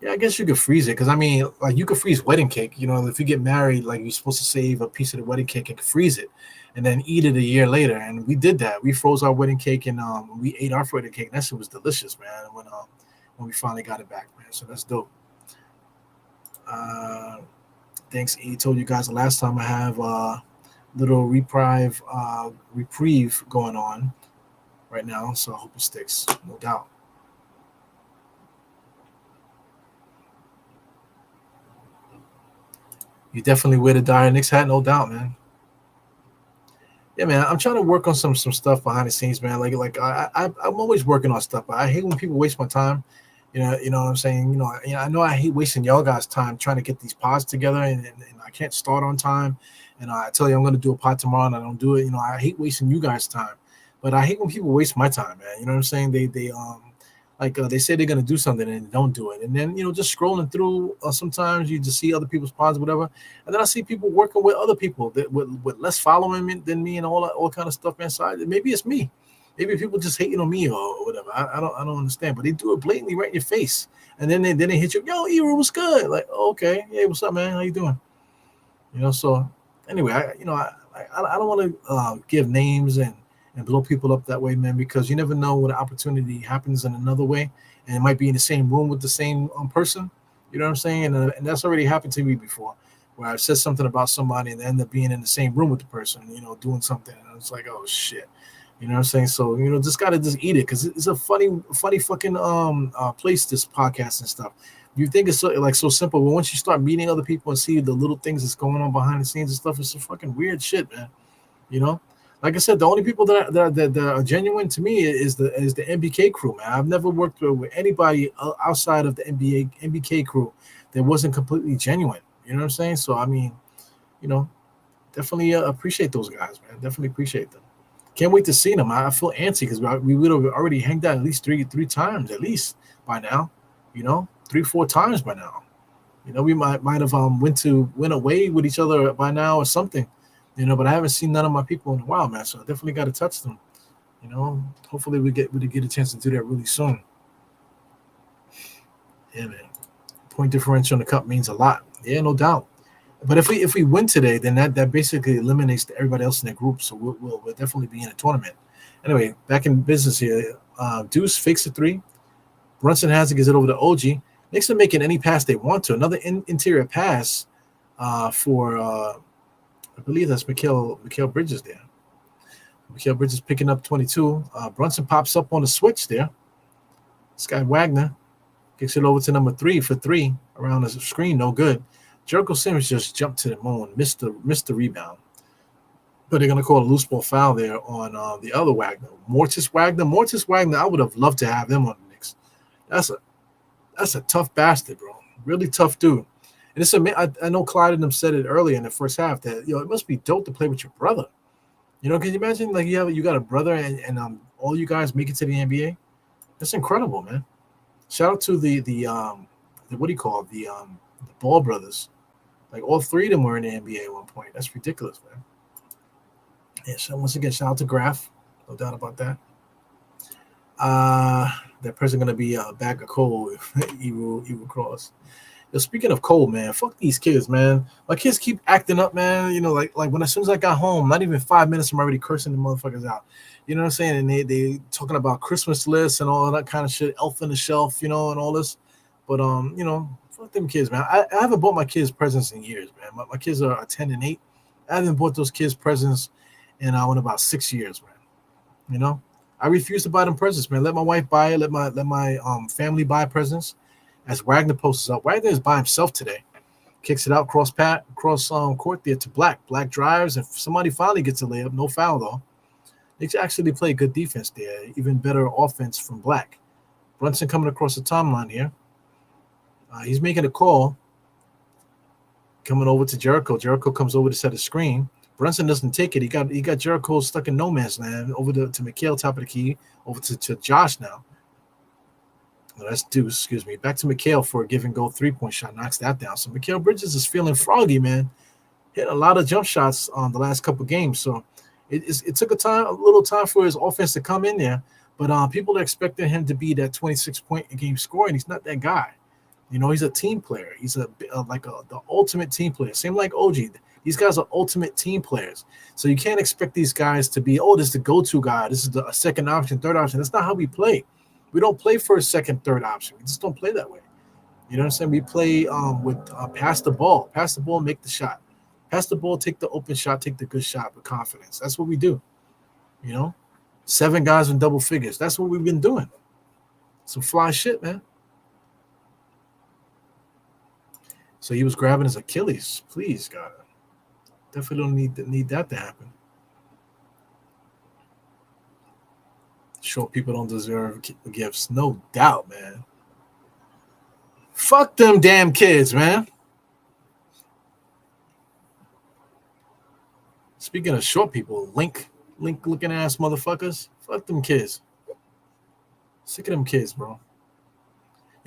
Yeah, I guess you could freeze it because I mean, like you could freeze wedding cake. If you get married, like you're supposed to save a piece of the wedding cake and freeze it, and then eat it a year later. And we did that. We froze our wedding cake and we ate our wedding cake. That shit was delicious, man. When we finally got it back, man. So that's dope. Thanks, E. Told you guys the last time I have little reprieve going on right now. So I hope it sticks, no doubt. You definitely wear the Dire Knicks hat, no doubt, man. Yeah, man. I'm trying to work on some stuff behind the scenes, man. I'm always working on stuff, but I hate when people waste my time. You know what I'm saying? I know I hate wasting y'all guys' time trying to get these pods together, and I can't start on time. And I tell you I'm going to do a pod tomorrow, and I don't do it. I hate wasting you guys' time, but I hate when people waste my time, man. You know what I'm saying? They say they're gonna do something and don't do it, and then just scrolling through, sometimes you just see other people's pods, whatever, and then I see people working with other people that with less following than me and all kind of stuff inside. Maybe it's me, maybe people just hating on me or whatever. I don't understand, but they do it blatantly right in your face, and then they hit you, yo, Eru, what's good? Like, oh, okay, hey, what's up, man? How you doing? So anyway, I don't want to give names and blow people up that way, man, because you never know when an opportunity happens in another way, and it might be in the same room with the same person. You know what I'm saying? And that's already happened to me before, where I've said something about somebody and they end up being in the same room with the person, doing something, and it's like, oh shit. You know what I'm saying? So just gotta just eat it, because it's a funny fucking place, this podcast and stuff. You think it's so simple, but once you start meeting other people and see the little things that's going on behind the scenes and stuff, it's some fucking weird shit, man. Like I said, the only people that are genuine to me is the MBK crew, man. I've never worked with anybody outside of the MBK crew that wasn't completely genuine. You know what I'm saying? So I mean, definitely appreciate those guys, man. Definitely appreciate them. Can't wait to see them. I feel antsy because we would have already hanged out at least three times at least by now. 3-4 times by now. We might have went away with each other by now or something. But I haven't seen none of my people in a while, man. So I definitely got to touch them. Hopefully we get a chance to do that really soon. Yeah, man. Point differential in the cup means a lot. Yeah, no doubt. But if we win today, then that basically eliminates everybody else in the group. So we'll definitely be in a tournament. Anyway, back in business here. Deuce fakes a three. Brunson has it, gives it over to OG. Knicks are making any pass they want to. Another interior pass for. I believe that's Mikal Bridges there. Mikal Bridges picking up 22. Brunson pops up on the switch there. This guy Wagner kicks it over to number 3 for 3 around the screen. No good. Jericho Simmons just jumped to the moon, missed the rebound. But they're gonna call a loose ball foul there on the other Wagner, Mortis Wagner. Mortis Wagner, I would have loved to have them on the Knicks. That's a tough bastard, bro. Really tough dude. And it's I know Clyde and them said it earlier in the first half that it must be dope to play with your brother. Can you imagine like you got a brother and all you guys make it to the NBA? That's incredible, man. Shout out to the what do you call it? The Ball brothers. Like all three of them were in the NBA at one point. That's ridiculous, man. Yeah, so once again, shout out to Graf. No doubt about that. That person gonna be a bag of coal, evil cross. Speaking of cold, man, fuck these kids, man. My kids keep acting up, man. Like when as soon as I got home, not even 5 minutes, I'm already cursing the motherfuckers out. You know what I'm saying? And they talking about Christmas lists and all that kind of shit, Elf on the Shelf, and all this. But fuck them kids, man. I haven't bought my kids presents in years, man. My kids are 10 and 8. I haven't bought those kids presents in about 6 years, man. I refuse to buy them presents, man. Let my wife buy it. Let my family buy presents. As Wagner posts up, Wagner is by himself today. Kicks it out cross court there to Black. Black drives, and somebody finally gets a layup. No foul though. They actually play good defense there. Even better offense from Black. Brunson coming across the timeline here. He's making a call. Coming over to Jericho. Jericho comes over to set a screen. Brunson doesn't take it. He got Jericho stuck in no man's land. Over to Mikhail, top of the key. Over to Josh now. No, that's Deuce, excuse me. Back to Mikhail for a give and go 3-point shot. Knocks that down. So Mikhail Bridges is feeling froggy, man. Hit a lot of jump shots on the last couple games. So it took a little time for his offense to come in there. But people are expecting him to be that 26-point a game scorer, and he's not that guy. He's a team player. He's the ultimate team player. Same like OG. These guys are ultimate team players. So you can't expect these guys to be, this is the go-to guy. This is the second option, third option. That's not how we play. We don't play first, second, third option. We just don't play that way. You know what I'm saying? We play with pass the ball, make the shot. Pass the ball, take the open shot, take the good shot with confidence. That's what we do. 7 guys in double figures. That's what we've been doing. Some fly shit, man. So he was grabbing his Achilles. Please, God. Definitely don't need that to happen. Short people don't deserve gifts. No doubt, man. Fuck them damn kids, man. Speaking of short people, link looking ass motherfuckers. Fuck them kids. Sick of them kids, bro.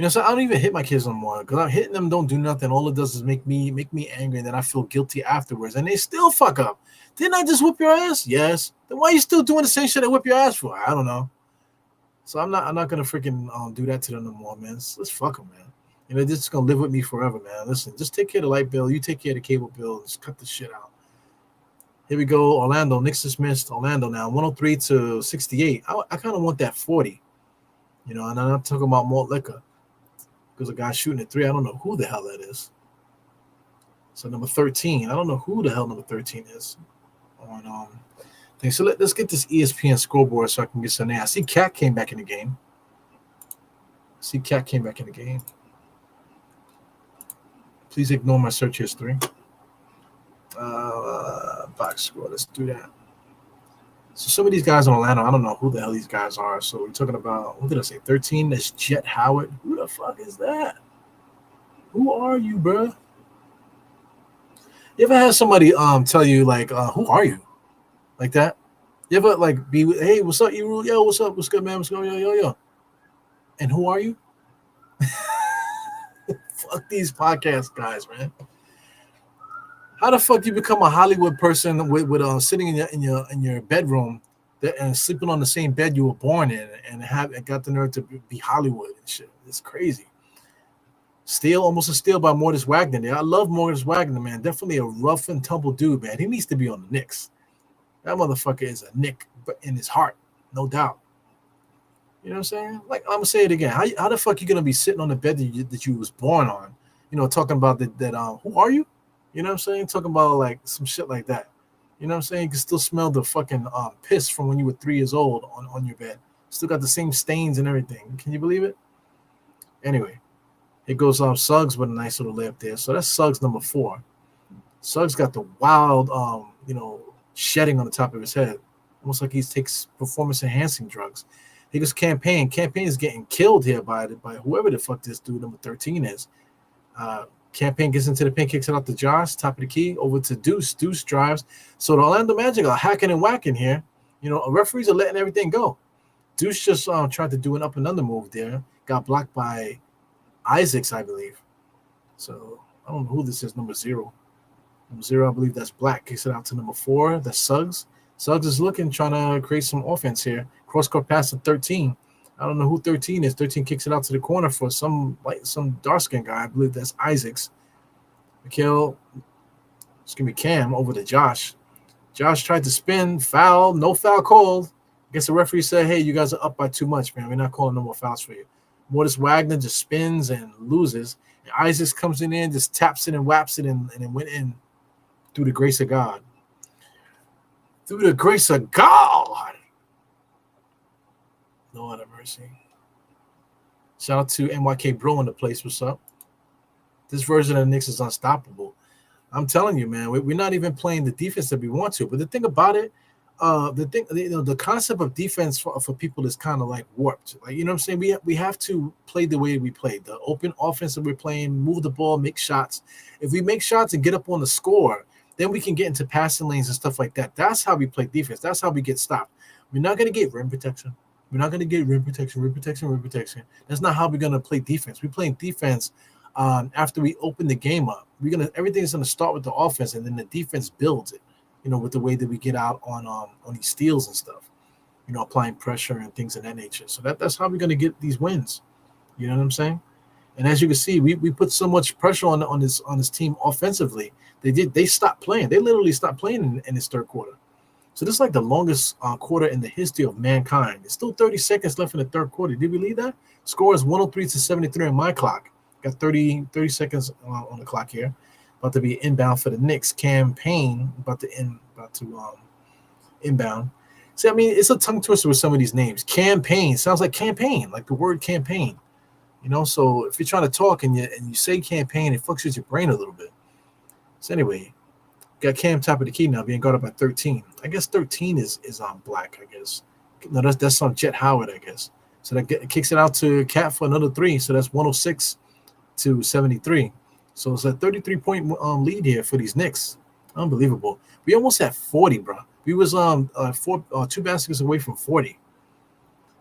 So I don't even hit my kids no more because I'm hitting them don't do nothing. All it does is make me angry, and then I feel guilty afterwards. And they still fuck up. Didn't I just whip your ass? Yes. Then why are you still doing the same shit I whip your ass for? I don't know. So I'm not gonna freaking do that to them no more, man. Let's fuck them, man. They're just gonna live with me forever, man. Listen, just take care of the light bill. You take care of the cable bill. Just cut the shit out. Here we go. Orlando. Knicks just missed Orlando now. 103-68. I kind of want that 40. And I'm not talking about malt liquor. Because a guy shooting at 3, I don't know who the hell that is. So number 13, I don't know who the hell number 13 is. On thing. So let's get this ESPN scoreboard so I can get some name. I see Cat came back in the game. Please ignore my search history. Box score. Let's do that. So some of these guys in Orlando, I don't know who the hell these guys are. So we're talking about, what did I say, 13? That's Jet Howard. Who the fuck is that? Who are you, bro? You ever had somebody tell you, like, who are you? Like that? You ever, like, be, hey, what's up, Eru? Yo, what's up? What's good, man? What's going on? Yo. And who are you? Fuck these podcast guys, man. How the fuck you become a Hollywood person with sitting in your bedroom and sleeping on the same bed you were born in and got the nerve to be Hollywood and shit? It's crazy. Almost a steal by Mortis Wagner there. I love Mortis Wagner, man. Definitely a rough and tumble dude, man. He needs to be on the Knicks. That motherfucker is a Knick, but in his heart, no doubt. You know what I'm saying? Like, I'm gonna say it again. How the fuck you gonna be sitting on the bed that you was born on? Talking about that. Who are you? You know what I'm saying? Talking about like some shit like that. You know what I'm saying? You can still smell the fucking piss from when you were 3 years old on your bed. Still got the same stains and everything. Can you believe it? Anyway, It goes Suggs with a nice little layup there. So that's Suggs number 4. Suggs got the wild, shedding on the top of his head, almost like he takes performance enhancing drugs. He goes Campaign. Campaign is getting killed here by whoever the fuck this dude number 13 is. Campaign gets into the paint, kicks it out to Josh, top of the key, over to Deuce. Deuce drives. So the Orlando Magic are hacking and whacking here. Referees are letting everything go. Deuce just tried to do an up and under move there. Got blocked by Isaacs, I believe. So I don't know who this is, number 0. Number 0, I believe that's Black. Kicks it out to number 4. That's Suggs. Suggs is looking, trying to create some offense here. Cross-court pass to 13. I don't know who 13 is. 13 kicks it out to the corner for some dark-skinned guy. I believe that's Isaacs. Mikhail, it's going to be Cam over to Josh. Josh tried to spin. Foul. No foul called. I guess the referee said, hey, you guys are up by too much, man. We're not calling no more fouls for you. Mortis Wagner just spins and loses. And Isaacs comes in, just taps it and whaps it, and it went in through the grace of God. Through the grace of God. Lord have mercy. Shout out to NYK Bro in the place. What's up? This version of the Knicks is unstoppable. I'm telling you, man, we're not even playing the defense that we want to. But the thing about it, the concept of defense for people is kind of like warped. Like, you know what I'm saying? We have to play the way we play. The open offense that we're playing, move the ball, make shots. If we make shots and get up on the score, then we can get into passing lanes and stuff like that. That's how we play defense. That's how we get stopped. We're not going to get rim protection. We're not going to get rim protection. That's not how we're going to play defense. We're playing defense after we open the game up. Everything's going to start with the offense, and then the defense builds it, with the way that we get out on these steals and stuff, applying pressure and things of that nature. So that's how we're going to get these wins. You know what I'm saying? And as you can see, we put so much pressure on this team offensively. They stopped playing. They literally stopped playing in this third quarter. So this is like the longest quarter in the history of mankind. It's still 30 seconds left in the third quarter. Did we believe that? Score is 103-73 on my clock. Got 30 seconds on the clock here. About to be inbound for the Knicks. Campaign about to inbound. See, I mean, it's a tongue twister with some of these names. Campaign sounds like campaign, like the word campaign. So if you're trying to talk and you say campaign, it fucks with your brain a little bit. So anyway, got Cam top of the key now, being guarded by 13. I guess 13 is on Black, I guess. No, that's on Jet Howard, I guess. So that kicks it out to Cat for another 3. So that's 106-73. So it's a 33-point lead here for these Knicks. Unbelievable. We almost had 40, bro. We was 2 baskets away from 40.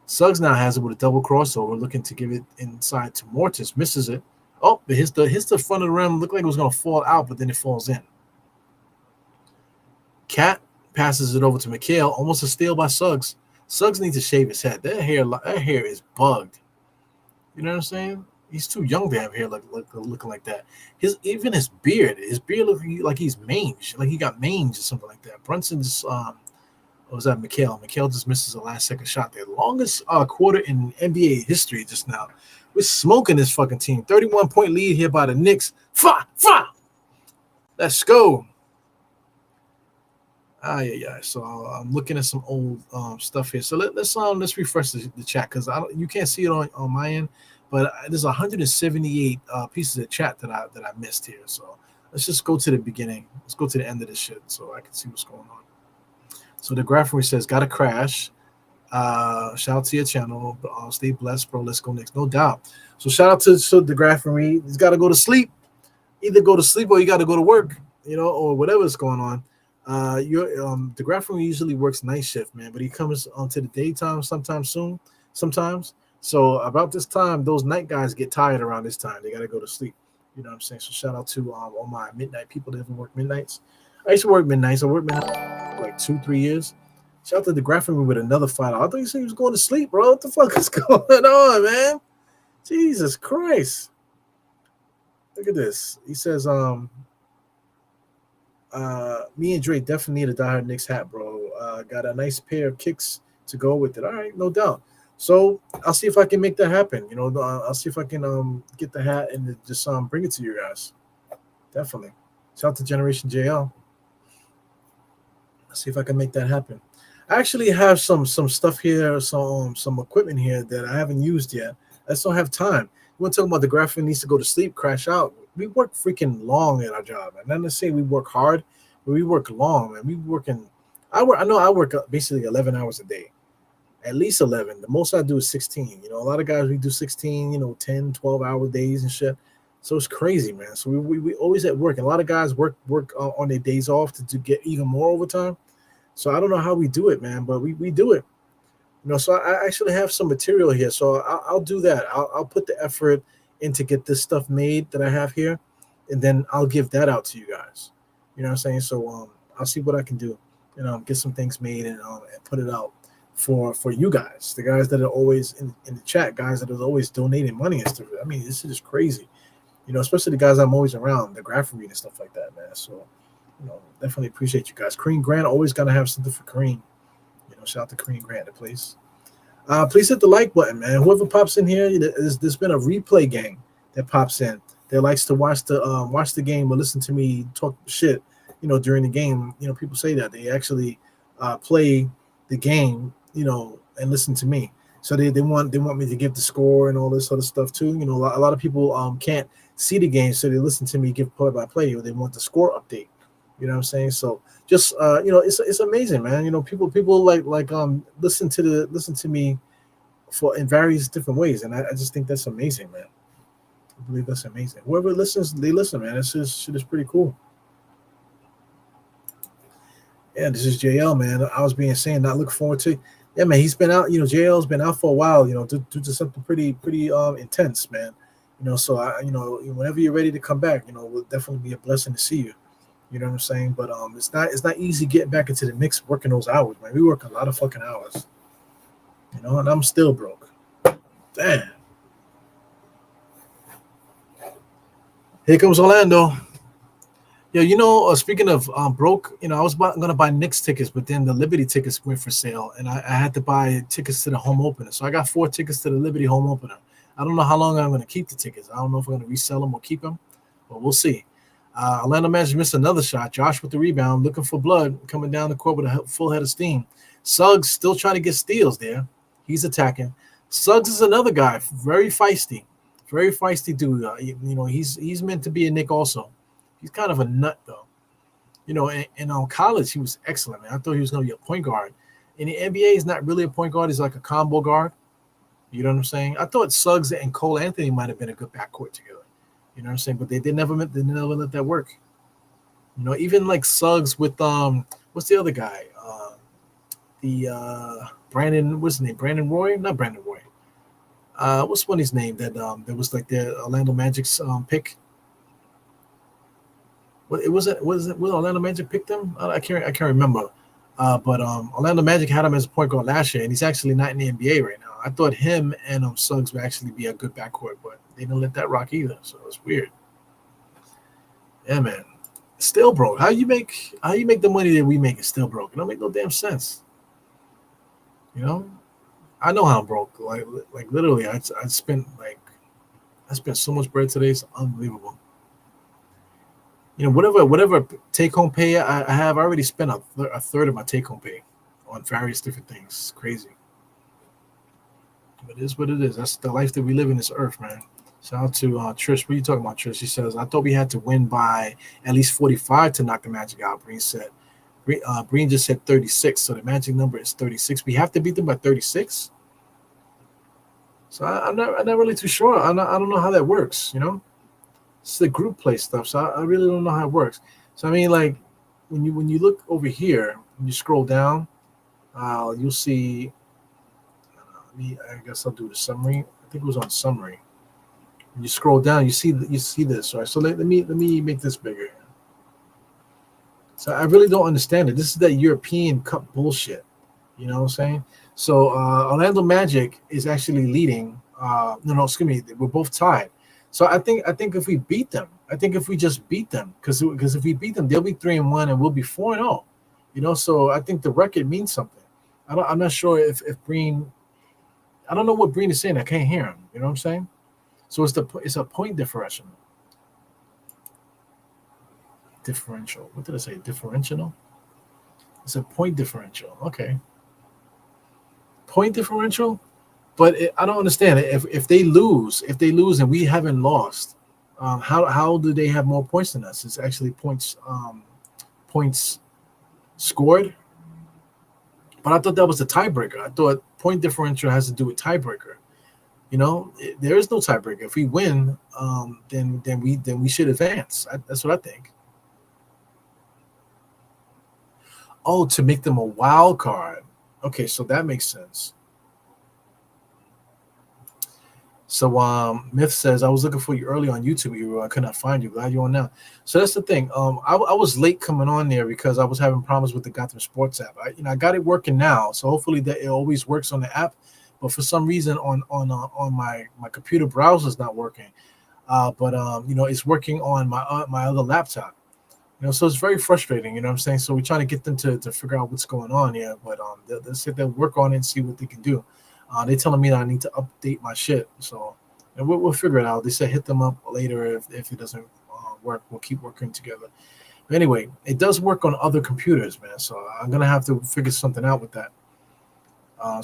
Suggs now has it with a double crossover, looking to give it inside to Mortis. Misses it. Oh, it hits the front of the rim. Looked like it was going to fall out, but then it falls in. Cat passes it over to Mikhail. Almost a steal by Suggs. Suggs needs to shave his head. That hair is bugged. You know what I'm saying? He's too young to have hair looking like that. Even his beard looking like he's mange, like he got mange or something like that. Brunson just what was that? Mikhail just misses a last second shot there. Longest quarter in NBA history just now. We're smoking this fucking team. 31-point lead here by the Knicks. Let's go. Yeah. So I'm looking at some old stuff here. So let's refresh the chat, because you can't see it on my end, but there's 178 pieces of chat that I missed here. So let's just go to the beginning. Let's go to the end of this shit so I can see what's going on. So the graphic says, got a crash. Shout out to your channel. Stay blessed, bro. Let's go Knicks. No doubt. So shout out to the graphic. He's got to go to sleep. Either go to sleep or you got to go to work, or whatever's going on. The graphic usually works night shift, man, but he comes onto the daytime sometimes. So about this time, those night guys get tired around this time. They got to go to sleep. You know what I'm saying? So shout out to all my midnight people that ever work midnights. I used to work midnights. I worked midnight for like 2-3 years. Shout out to the graphic with another fight. I thought you said he was going to sleep, bro. What the fuck is going on, man? Jesus Christ. Look at this. He says, me and Dre definitely need a diehard Knicks hat, bro. Got a nice pair of kicks to go with it. All right, no doubt. So I'll see if I can make that happen. I'll see if I can get the hat and just bring it to you guys. Definitely. Shout out to Generation JL. I'll see if I can make that happen. I actually have some stuff here, some equipment here that I haven't used yet. I just don't have time. we're talking about the graphic needs to go to sleep, crash out. We work freaking long at our job, man. Not to say we work hard, but we work long, man. We working. I know I work basically 11 hours a day, at least 11. The most I do is 16. You know, a lot of guys we do 16, 10, 12-hour days and shit. So it's crazy, man. So we always at work. And a lot of guys work on their days off to get even more overtime. So I don't know how we do it, man, but we do it. So I actually have some material here. So I'll do that. I'll put the effort in to get this stuff made that I have here, and then I'll give that out to you guys. You know what I'm saying? So I'll see what I can do, get some things made and put it out for you guys, the guys that are always in the chat, guys that are always donating money and stuff. I mean, this is crazy. Especially the guys I'm always around, the graphic read and stuff like that, man. So, definitely appreciate you guys. Kareem Grant, always gotta have something for Kareem. Shout out to Kareem Grant, the place. Please hit the like button, man. Whoever pops in here, there's been a replay gang that pops in that likes to watch the game or listen to me talk shit, during the game. People say that they actually play the game, and listen to me. So they want me to give the score and all this sort of stuff too. A lot of people can't see the game, so they listen to me give play by play, or they want the score update. You know what I'm saying? So just it's amazing, man. People like listen to me for in various different ways, and I just think that's amazing, man. I believe that's amazing. Whoever listens, they listen, man. This shit is pretty cool. Yeah, this is JL, man. I was being saying, not looking forward to. Yeah, man. He's been out. JL's been out for a while. Due to something pretty intense, man. So whenever you're ready to come back, it will definitely be a blessing to see you. You know what I'm saying? But it's not easy getting back into the Knicks working those hours, man. We work a lot of fucking hours. And I'm still broke. Damn. Here comes Orlando. Yeah, speaking of broke, I was gonna buy Knicks tickets, but then the Liberty tickets went for sale, and I had to buy tickets to the home opener. So I got 4 tickets to the Liberty home opener. I don't know how long I'm gonna keep the tickets. I don't know if I'm gonna resell them or keep them, but we'll see. Orlando Magic missed another shot. Josh with the rebound, looking for blood, coming down the court with a full head of steam. Suggs still trying to get steals there. He's attacking. Suggs is another guy, very feisty dude. He's meant to be a Knick also. He's kind of a nut though. In college he was excellent, man. I thought he was going to be a point guard. In the NBA, he's not really a point guard. He's like a combo guard. You know what I'm saying? I thought Suggs and Cole Anthony might have been a good backcourt together. You know what I'm saying? But they never let that work. Even like Suggs with what's the other guy? Brandon, what's his name? Brandon Roy? Not Brandon Roy. What's one his name that was like the Orlando Magic's pick? Was Orlando Magic picked him? I can't remember. But Orlando Magic had him as a point guard last year, and he's actually not in the NBA right now. I thought him and Suggs would actually be a good backcourt, but they didn't let that rock either, so it's weird. Yeah, man. Still broke. How you make the money that we make is still broke? It don't make no damn sense. I know how I'm broke. Like literally, I spent so much bread today. It's unbelievable. Whatever take home pay I have, I already spent a third of my take home pay on various different things. It's crazy. But it is what it is. That's the life that we live in this earth, man. Shout out to Trish. What are you talking about, Trish? She says, I thought we had to win by at least 45 to knock the Magic out. Breen said. Breen just said 36, so the Magic number is 36. We have to beat them by 36. So I'm not really too sure. I don't know how that works. It's the group play stuff, so I really don't know how it works. So I mean, like when you look over here, when you scroll down, you'll see. I guess I'll do the summary. I think it was on summary. When you scroll down, you see this. All right, so let me make this bigger. So I really don't understand it. This is that European Cup bullshit. You know what I'm saying? So Orlando Magic is actually leading. No, excuse me. We're both tied. So I think if we beat them, if we just beat them, because if we beat them, they'll be 3-1 and we'll be 4-0. So I think the record means something. I'm not sure if Breen. I don't know what Breen is saying. I can't hear him. You know what I'm saying? So it's a point differential. Differential. What did I say? Differential. It's a point differential. Okay. Point differential. But I don't understand if they lose, and we haven't lost, how do they have more points than us? It's actually points scored. But I thought that was the tiebreaker. I thought point differential has to do with tiebreaker. There is no tiebreaker. If we win, then we should advance. That's what I think. Oh, to make them a wild card. Okay, so that makes sense. So Myth says, I was looking for you early on YouTube, Hero. I could not find you. Glad you're on now. So that's the thing. I was late coming on there because I was having problems with the Gotham Sports app. I got it working now, so hopefully that it always works on the app. But for some reason on my computer browser is not working. But it's working on my other laptop. So it's very frustrating. You know what I'm saying? So we're trying to get them to figure out what's going on here. But they'll sit there, work on it, and see what they can do. They're telling me that I need to update my shit. So we'll figure it out. They said hit them up later if it doesn't work. We'll keep working together. But anyway, it does work on other computers, man. So I'm going to have to figure something out with that.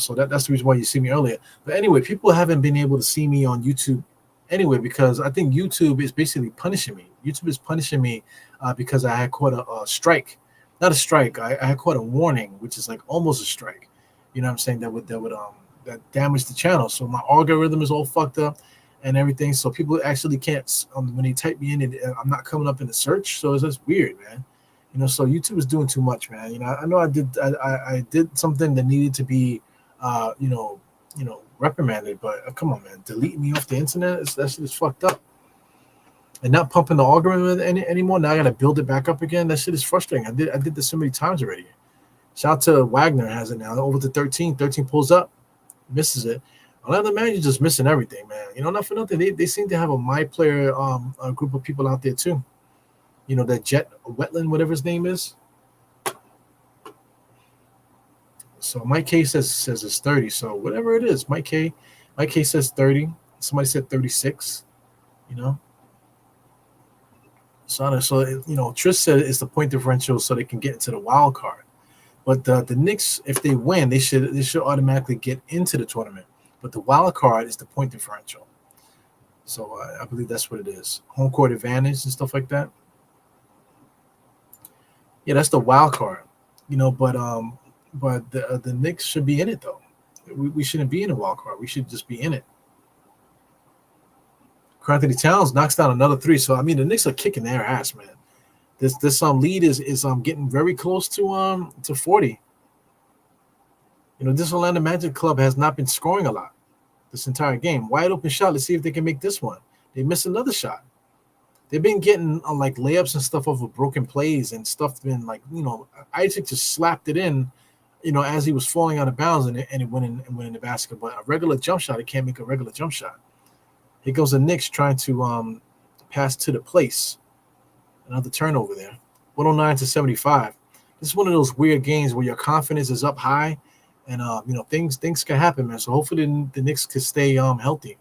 So that's the reason why you see me earlier. But anyway, people haven't been able to see me on YouTube anyway because I think YouTube is basically punishing me. YouTube is punishing me because I had caught a strike. Not a strike. I had caught a warning, which is like almost a strike. You know what I'm saying? That damage the channel. So my algorithm is all fucked up and everything. So people actually can't, when they type me in, I'm not coming up in the search. So it's just weird, man. So YouTube is doing too much, man. I know I did something that needed to be, reprimanded, but come on, man, deleting me off the internet, that shit is fucked up. And not pumping the algorithm anymore. Now I got to build it back up again. That shit is frustrating. I did this so many times already. Shout out to Wagner has it now. Over to 13. 13 pulls up. Misses it. Orlando Magic just missing everything, man. Not for nothing. They seem to have a my player a group of people out there too. That Jet Wetland, whatever his name is. So Mike K says it's 30. So whatever it is, Mike K says 30. Somebody said 36. So Trish said it's the point differential so they can get into the wild card. But the Knicks, if they win, they should automatically get into the tournament. But the wild card is the point differential. So I believe that's what it is. Home court advantage and stuff like that. Yeah, that's the wild card. But the Knicks should be in it though. We shouldn't be in the wild card. We should just be in it. Anthony Towns knocks down another three. So the Knicks are kicking their ass, man. This lead is getting very close to 40. This Orlando Magic club has not been scoring a lot this entire game. Wide open shot. Let's see if they can make this one. They missed another shot. They've been getting like layups and stuff over broken plays and stuff. Been like Isaac just slapped it in, as he was falling out of bounds and it went in the basket. But a regular jump shot, it can't make a regular jump shot. Here goes the Knicks trying to pass to the place. Another turnover there. 109 to 75. This is one of those weird games where your confidence is up high, and things can happen, man. So hopefully the Knicks can stay healthy.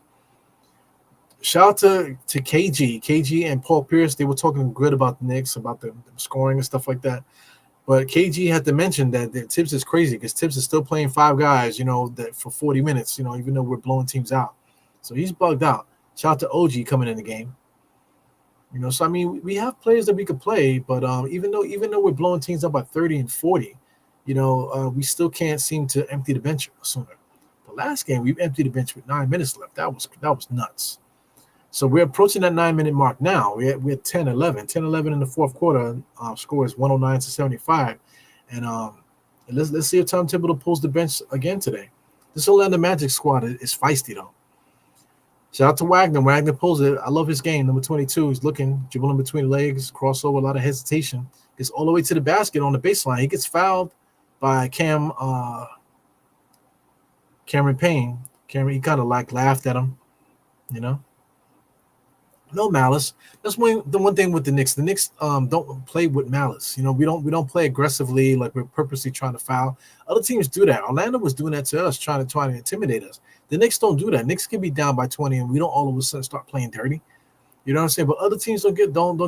Shout out to KG and Paul Pierce. They were talking good about the Knicks, about the scoring and stuff like that. But KG had to mention that Tibbs is crazy because Tibbs is still playing five guys, that for 40 minutes, even though we're blowing teams out. So he's bugged out. Shout out to OG coming in the game. So we have players that we could play, but even though we're blowing teams up by 30 and 40, we still can't seem to empty the bench sooner. The last game we emptied the bench with 9 minutes left. That was nuts. So we're approaching that 9-minute mark now. We're 10-11. 10-11 in the fourth quarter. Score is 109 to 75, and let's see if Tom Thibodeau pulls the bench again today. This Orlando Magic squad is feisty though. Shout out to Wagner. Wagner pulls it. I love his game. Number 22. He's looking, dribbling between legs, crossover, a lot of hesitation. Gets all the way to the basket on the baseline. He gets fouled by Cameron Payne. He kind of laughed at him, No malice. That's the one thing with the Knicks. The Knicks don't play with malice. We don't play aggressively like we're purposely trying to foul. Other teams do that. Orlando was doing that to us, trying to intimidate us. The Knicks don't do that. Knicks can be down by 20, and we don't all of a sudden start playing dirty. You know what I'm saying? But other teams don't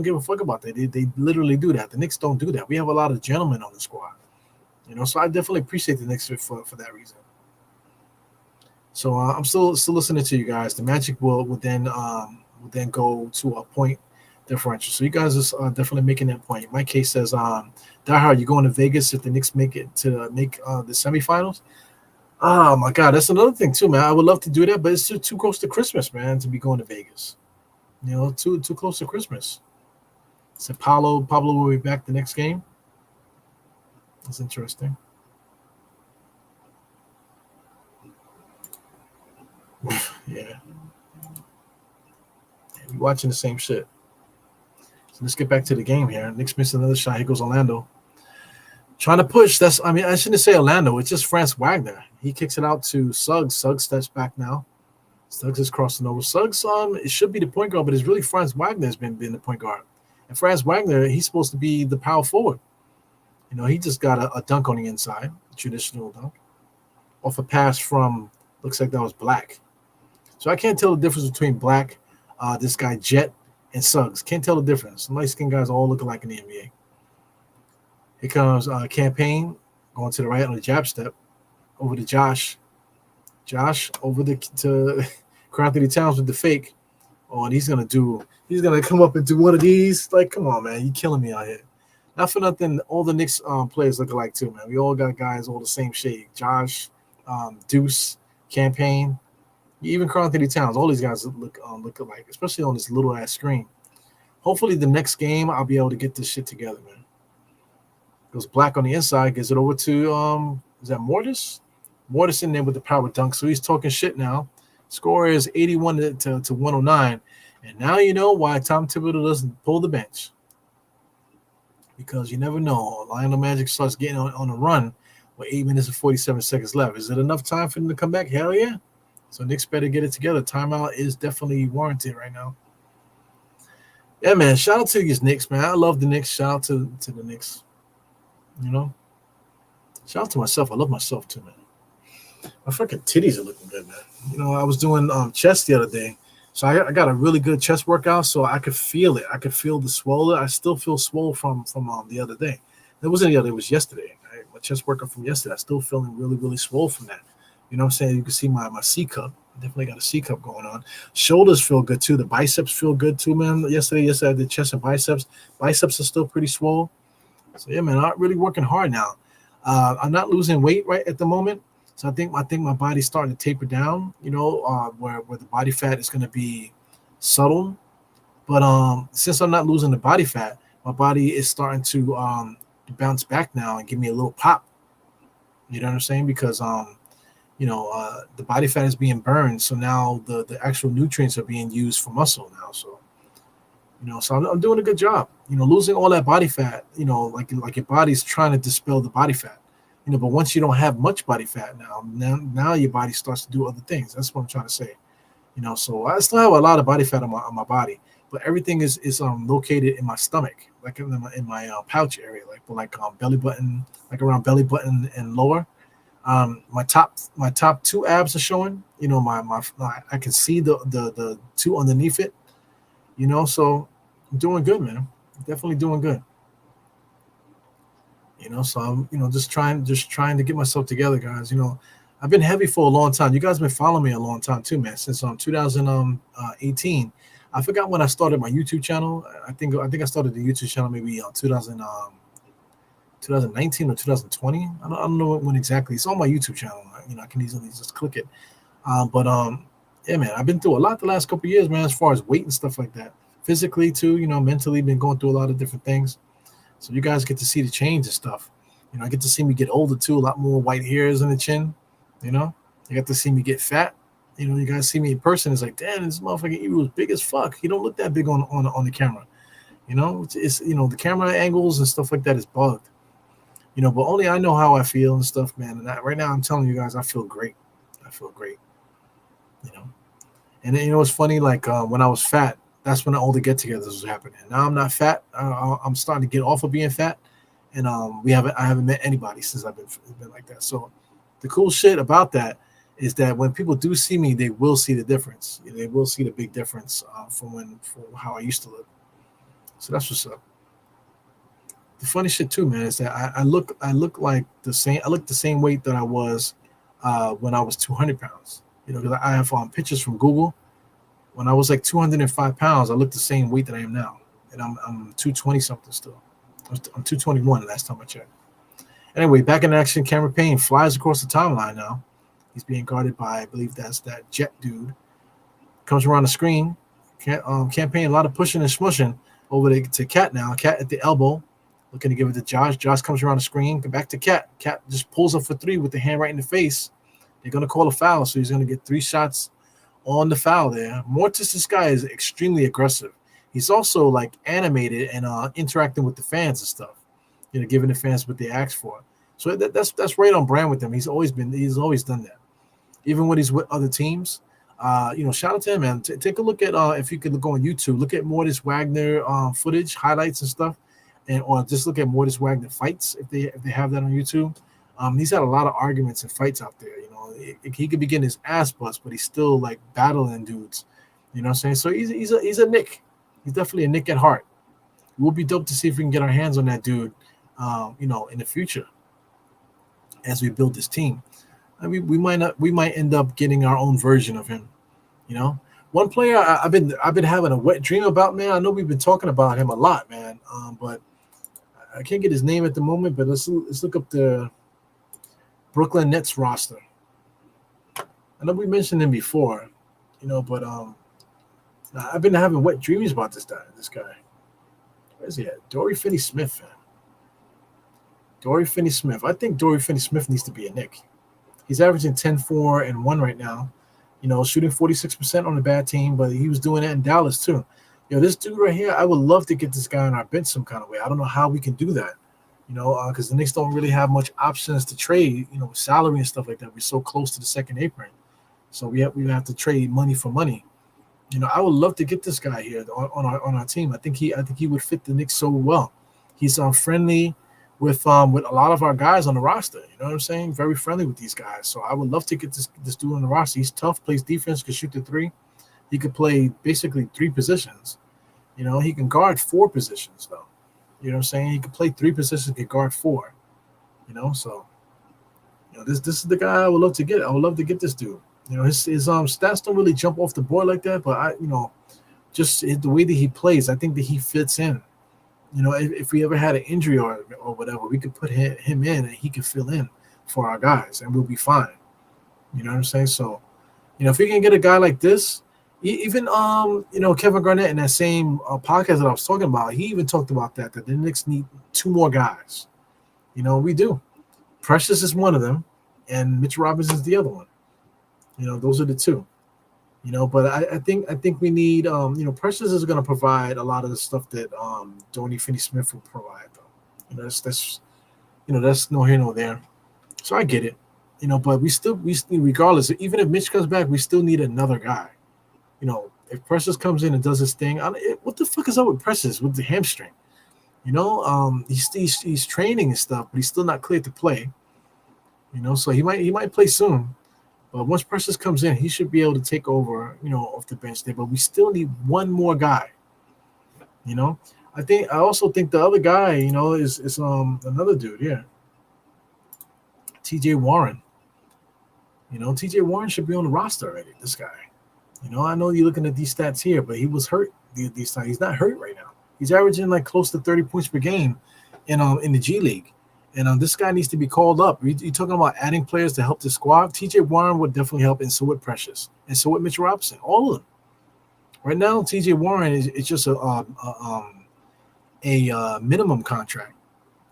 give a fuck about that. They literally do that. The Knicks don't do that. We have a lot of gentlemen on the squad. So I definitely appreciate the Knicks for that reason. So I'm still listening to you guys. The Magic will then go to a point differential. So you guys are definitely making that point. My case says, Die Hard, you going to Vegas if the Knicks make it to make the semifinals? Oh my God, that's another thing too, man. I would love to do that, but it's too close to Christmas, man, to be going to Vegas. Too close to Christmas. So Pablo will be back the next game. That's interesting. Yeah, we watching the same shit. So let's get back to the game here. Knicks missing another shot. Here goes Orlando. Trying to push. I shouldn't say Orlando. It's just Franz Wagner. He kicks it out to Suggs. Suggs steps back now. Suggs is crossing over. Suggs, it should be the point guard, but it's really Franz Wagner has been the point guard. And Franz Wagner, he's supposed to be the power forward. He just got a dunk on the inside, a traditional dunk, off a pass from, looks like that was Black. So I can't tell the difference between Black, this guy Jet, and Suggs. Can't tell the difference. Some light-skinned guys all look alike in the NBA. Here comes Campaign going to the right on the jab step over to Josh. Josh over to Anthony Towns with the fake. Oh, and he's gonna come up and do one of these. Like, come on, man, you killing me out here. Not for nothing, all the Knicks players look alike too, man. We all got guys all the same shade. Josh, Deuce, Campaign, even Anthony Towns. All these guys look alike, especially on this little ass screen. Hopefully, the next game I'll be able to get this shit together, man. Goes Black on the inside, gives it over to is that Mortis? Mortis in there with the power dunk. So he's talking shit now. Score is 81 to 109. And now you know why Tom Thibodeau doesn't pull the bench. Because you never know. Lionel Magic starts getting on a run with 8 minutes and 47 seconds left. Is it enough time for them to come back? Hell yeah. So Knicks better get it together. Timeout is definitely warranted right now. Yeah, man. Shout out to these Knicks, man. I love the Knicks. Shout out to the Knicks. Shout out to myself. I love myself too, man. My fucking titties are looking good, man. I was doing chest the other day, so I got a really good chest workout, so I could feel it. I could feel the swollen. I still feel swole from the other day. It wasn't the other. It was yesterday. Right? My chest workout from yesterday. I still feeling really, really swole from that. You know what I'm saying? You can see my C cup. I definitely got a C cup going on. Shoulders feel good too. The biceps feel good too, man. Yesterday I did chest and biceps. Biceps are still pretty swole. So yeah, man, I'm really working hard now. I'm not losing weight right at the moment, so I think my body's starting to taper down. Where the body fat is going to be subtle, but since I'm not losing the body fat, my body is starting to bounce back now and give me a little pop. You know what I'm saying? Because the body fat is being burned, so now the actual nutrients are being used for muscle now. So. So I'm doing a good job. Losing all that body fat. Like your body's trying to dispel the body fat. But once you don't have much body fat now your body starts to do other things. That's what I'm trying to say. So I still have a lot of body fat on my body, but everything is located in my stomach, like in my pouch area, like belly button, like around belly button and lower. My top two abs are showing. I can see the two underneath it. So I'm doing good, man. Definitely doing good. So I'm, just trying to get myself together, guys. I've been heavy for a long time. You guys have been following me a long time too, man. Since 2018. I forgot when I started my YouTube channel. I think I started the YouTube channel maybe 2019 or 2020. I don't know when exactly. It's on my YouTube channel. I can easily just click it. Yeah, man, I've been through a lot the last couple of years, man, as far as weight and stuff like that. Physically, too, mentally, been going through a lot of different things. So you guys get to see the change and stuff. I get to see me get older, too, a lot more white hairs on the chin. You get to see me get fat. You guys see me in person. It's like, damn, this motherfucking Ebru is big as fuck. He don't look that big on the camera. It's the camera angles and stuff like that is bugged. But only I know how I feel and stuff, man. And right now I'm telling you guys, I feel great. I feel great. And then, it's funny, like when I was fat, that's when all the get-togethers was happening. Now I'm not fat. I'm starting to get off of being fat, and I haven't met anybody since I've been like that. So the cool shit about that is that when people do see me, they will see the difference. They will see the big difference from how I used to look. So that's what's up. The funny shit too, man, is that I look like the same. I look the same weight that I was when I was 200 pounds. because I have pictures from Google. When I was like 205 pounds, I looked the same weight that I am now, and I'm 220 something still. I'm 221 last time I checked. Anyway, back in action, Cameron Payne flies across the timeline now. He's being guarded by, I believe that's that Jet dude. Comes around the screen. Campaign, a lot of pushing and smushing over to Cat now. Cat at the elbow, looking to give it to Josh. Josh comes around the screen. Back to Cat. Cat just pulls up for three with the hand right in the face. They're going to call a foul, so he's going to get 3 shots on the foul there. Mortis, this guy is extremely aggressive. He's also like animated and interacting with the fans and stuff. Giving the fans what they ask for. So that's right on brand with him. He's always done that. Even when he's with other teams. Shout out to him, man. Take a look at if you could go on YouTube, look at Mortis Wagner footage, highlights and stuff, or just look at Mortis Wagner fights if they have that on YouTube. He's had a lot of arguments and fights out there. He could be getting his ass bust, but he's still like battling dudes. You know what I'm saying? So he's a Nick. He's definitely a Nick at heart. It will be dope to see if we can get our hands on that dude, in the future as we build this team. I mean, we might end up getting our own version of him. One player I've been having a wet dream about, man. I know we've been talking about him a lot, man. But I can't get his name at the moment. But let's look up the Brooklyn Nets roster. I know we mentioned him before, but I've been having wet dreams about this guy. Where's he at? Dory Finney-Smith, man. Dory Finney-Smith. I think Dory Finney-Smith needs to be a Knick. He's averaging 10, 4, and 1 right now. Shooting 46% on a bad team, but he was doing that in Dallas too. This dude right here, I would love to get this guy on our bench some kind of way. I don't know how we can do that, because the Knicks don't really have much options to trade, with salary and stuff like that. We're so close to the second apron, so we have to trade money for money. I would love to get this guy here on our team. I think he would fit the Knicks so well. He's friendly with a lot of our guys on the roster. You know what I'm saying? Very friendly with these guys. So I would love to get this dude on the roster. He's tough, plays defense, can shoot the 3. He could play basically 3 positions. He can guard 4 positions though. You know what I'm saying? He could play 3 positions, can guard 4. So this is the guy I would love to get. I would love to get this dude. His stats don't really jump off the board like that, but just the way that he plays, I think that he fits in. If we ever had an injury or whatever, we could put him in and he could fill in for our guys and we'll be fine. You know what I'm saying? So, if we can get a guy like this, even Kevin Garnett in that same podcast that I was talking about, he even talked about that the Knicks need 2 more guys. We do. Precious is one of them, and Mitch Roberts is the other one. Those are the 2. But I think we need Precious is going to provide a lot of the stuff that Dory Finney-Smith will provide though. That's no here nor there. So I get it. But we regardless, even if Mitch comes back, we still need another guy. If Precious comes in and does his thing, what the fuck is up with Precious with the hamstring? He's training and stuff, but he's still not cleared to play. So he might play soon. But once Precious comes in, he should be able to take over, off the bench there. But we still need one more guy. I also think the other guy, is another dude here. TJ Warren. TJ Warren should be on the roster already, this guy. I know you're looking at these stats here, but he was hurt these times. He's not hurt right now. He's averaging like close to 30 points per game in the G League. And this guy needs to be called up. You're talking about adding players to help the squad. TJ Warren would definitely help, and so would Precious, and so would Mitch Robinson. All of them. Right now, TJ Warren is just a minimum contract.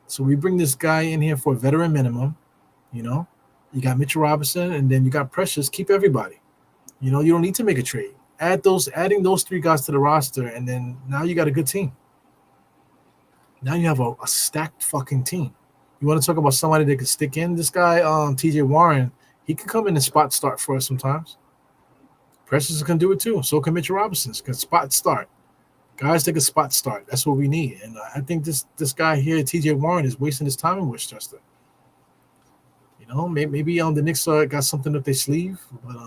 So we bring this guy in here for a veteran minimum. You got Mitch Robinson, and then you got Precious. Keep everybody. You don't need to make a trade. Adding those 3 guys to the roster, and then now you got a good team. Now you have a stacked fucking team. You want to talk about somebody that can stick in? This guy, TJ Warren, he can come in and spot start for us sometimes. Precious can do it too. So can Mitchell Robinson. Can spot start. Guys that can spot start. That's what we need. And I think this guy here, TJ Warren, is wasting his time in Westchester. Maybe the Knicks got something up their sleeve. But,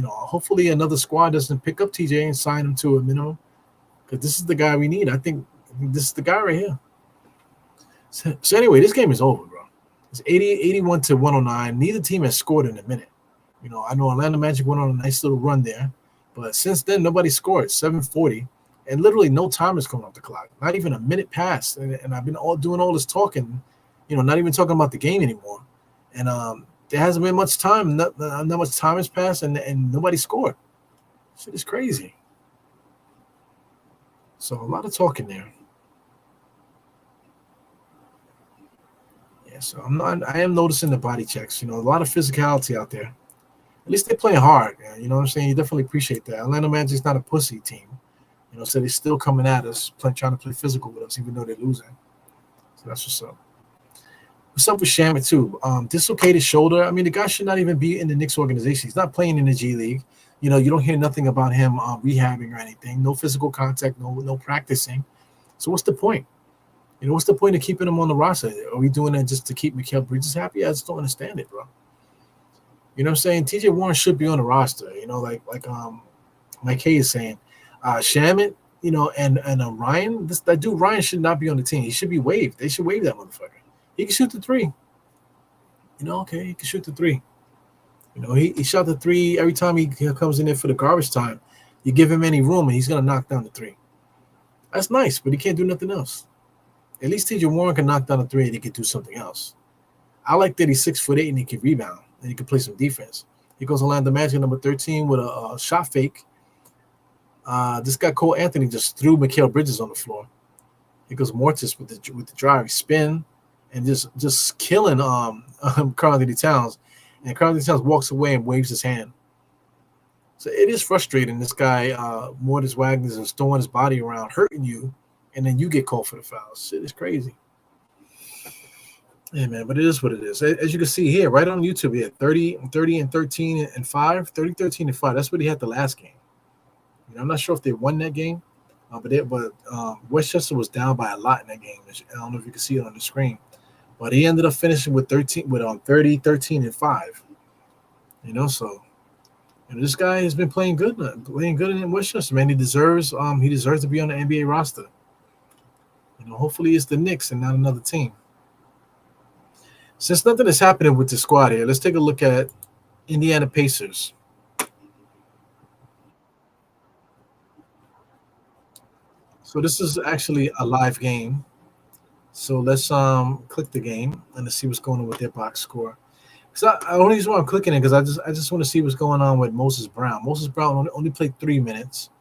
hopefully another squad doesn't pick up TJ and sign him to a minimum. Because this is the guy we need. I think this is the guy right here. So anyway, this game is over, bro. It's 81 to 109. Neither team has scored in a minute. I know Orlando Magic went on a nice little run there, but since then nobody scored. 7:40, and literally no time is coming off the clock. Not even a minute passed, and I've been doing all this talking, not even talking about the game anymore. And there hasn't been much time. Not much time has passed, and nobody scored. Shit is crazy. So a lot of talking there. Yeah, so I am noticing the body checks. A lot of physicality out there. At least they're playing hard. Man. You know what I'm saying? You definitely appreciate that. Orlando Magic's not a pussy team. So they're still coming at us, trying to play physical with us, even though they're losing. So that's what's up. What's up with Shamit too? Dislocated shoulder. I mean, the guy should not even be in the Knicks organization. He's not playing in the G League. You don't hear nothing about him rehabbing or anything. No physical contact. No practicing. So what's the point? What's the point of keeping him on the roster? Are we doing that just to keep Mikal Bridges happy? I just don't understand it, bro. You know what I'm saying? TJ Warren should be on the roster. Like K is saying, Shamit, and Ryan. That dude Ryan should not be on the team. He should be waived. They should waive that motherfucker. He can shoot the three. Okay, he can shoot the three. He shot the three every time he comes in there for the garbage time. You give him any room, and he's gonna knock down the three. That's nice, but he can't do nothing else. At least TJ Warren can knock down a three and he can do something else. I like that he's 6'8" and he can rebound and he can play some defense. He goes Orlando Magic number 13 with a shot fake. This guy Cole Anthony just threw Mikal Bridges on the floor. He goes Mortis with the drive, he spin, and just killing Karl Anthony Towns. And Karl Anthony Towns walks away and waves his hand. So it is frustrating. This guy Mortis Wagner is throwing his body around, hurting you. And then you get called for the fouls. Shit is crazy. Yeah, man, but it is what it is. As you can see here, right on YouTube, he had 30 and 13 and 5, 30, 13 and 5. That's what he had the last game. I'm not sure if they won that game, but Westchester was down by a lot in that game. I don't know if you can see it on the screen. But he ended up finishing with 30, 13 and 5. So this guy has been playing good in Westchester, man. He deserves to be on the NBA roster. Hopefully it's the Knicks and not another team. Since nothing is happening with the squad here, let's take a look at Indiana Pacers. So this is actually a live game. So let's click the game and let's see what's going on with their box score. Because the only reason why I'm clicking it because I just want to see what's going on with Moses Brown. Moses Brown only played 3 minutes.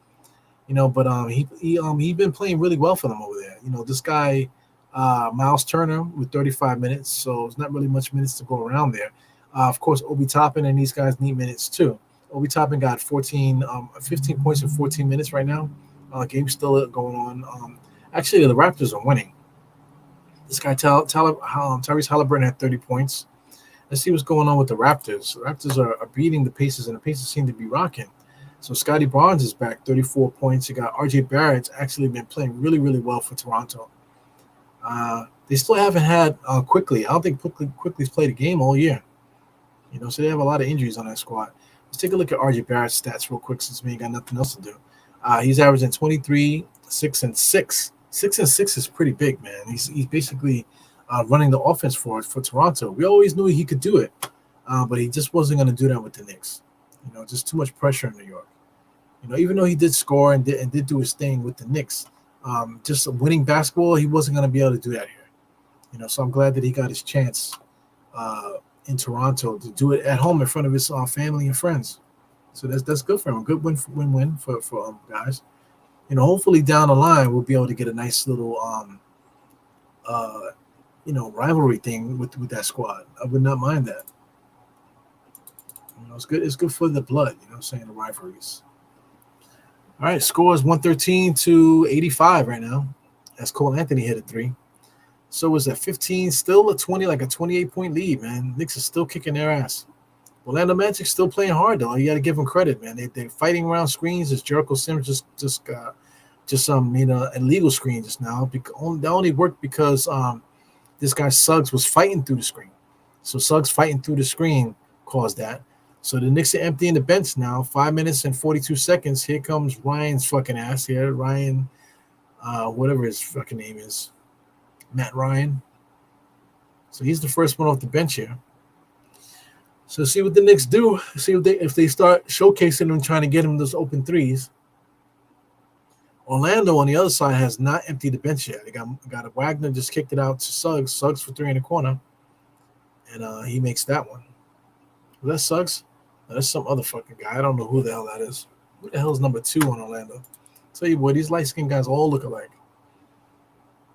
But he been playing really well for them over there. This guy, Miles Turner, with 35 minutes, so it's not really much minutes to go around there. Of course, Obi Toppin and these guys need minutes too. Obi Toppin got 15 points in 14 minutes right now. Game's still going on. Actually, the Raptors are winning. This guy, Tyrese Halliburton, had 30 points. Let's see what's going on with the Raptors. The Raptors are beating the Pacers, and the Pacers seem to be rocking. So Scotty Barnes is back, 34 points. You got RJ Barrett's actually been playing really, really well for Toronto. They still haven't had Quickly. I don't think Quickly's played a game all year. So they have a lot of injuries on that squad. Let's take a look at RJ Barrett's stats real quick since we ain't got nothing else to do. He's averaging 23, 6 and 6. 6 and 6 is pretty big, man. He's basically running the offense for Toronto. We always knew he could do it, but he just wasn't going to do that with the Knicks. Just too much pressure in New York. Even though he did score and did do his thing with the Knicks, just winning basketball, he wasn't going to be able to do that here. So I'm glad that he got his chance in Toronto to do it at home in front of his family and friends. So that's good for him. Good win-win for guys. Hopefully down the line we'll be able to get a nice little rivalry thing with that squad. I would not mind that. It's good. It's good for the blood. I'm saying, the rivalries. All right, score is 113-85 right now. As Cole Anthony hit a 3. So is that 15? Still a 20, like a 28-point lead, man. Knicks is still kicking their ass. Orlando Magic still playing hard though. You got to give them credit, man. They're fighting around screens. As Jericho Sims just made an illegal screen just now. That only worked because this guy Suggs was fighting through the screen. So Suggs fighting through the screen caused that. So the Knicks are emptying the bench now. 5 minutes and 42 seconds. Here comes Ryan's fucking ass here. Ryan, whatever his fucking name is. Matt Ryan. So he's the first one off the bench here. So see what the Knicks do. See if they start showcasing them, trying to get him those open threes. Orlando on the other side has not emptied the bench yet. They got a Wagner, just kicked it out to Suggs. Suggs for three in the corner, and he makes that one. Was that Suggs? No, that's some other fucking guy. I don't know who the hell that is. Who the hell is number 2 on Orlando? Tell you what, these light skinned guys all look alike.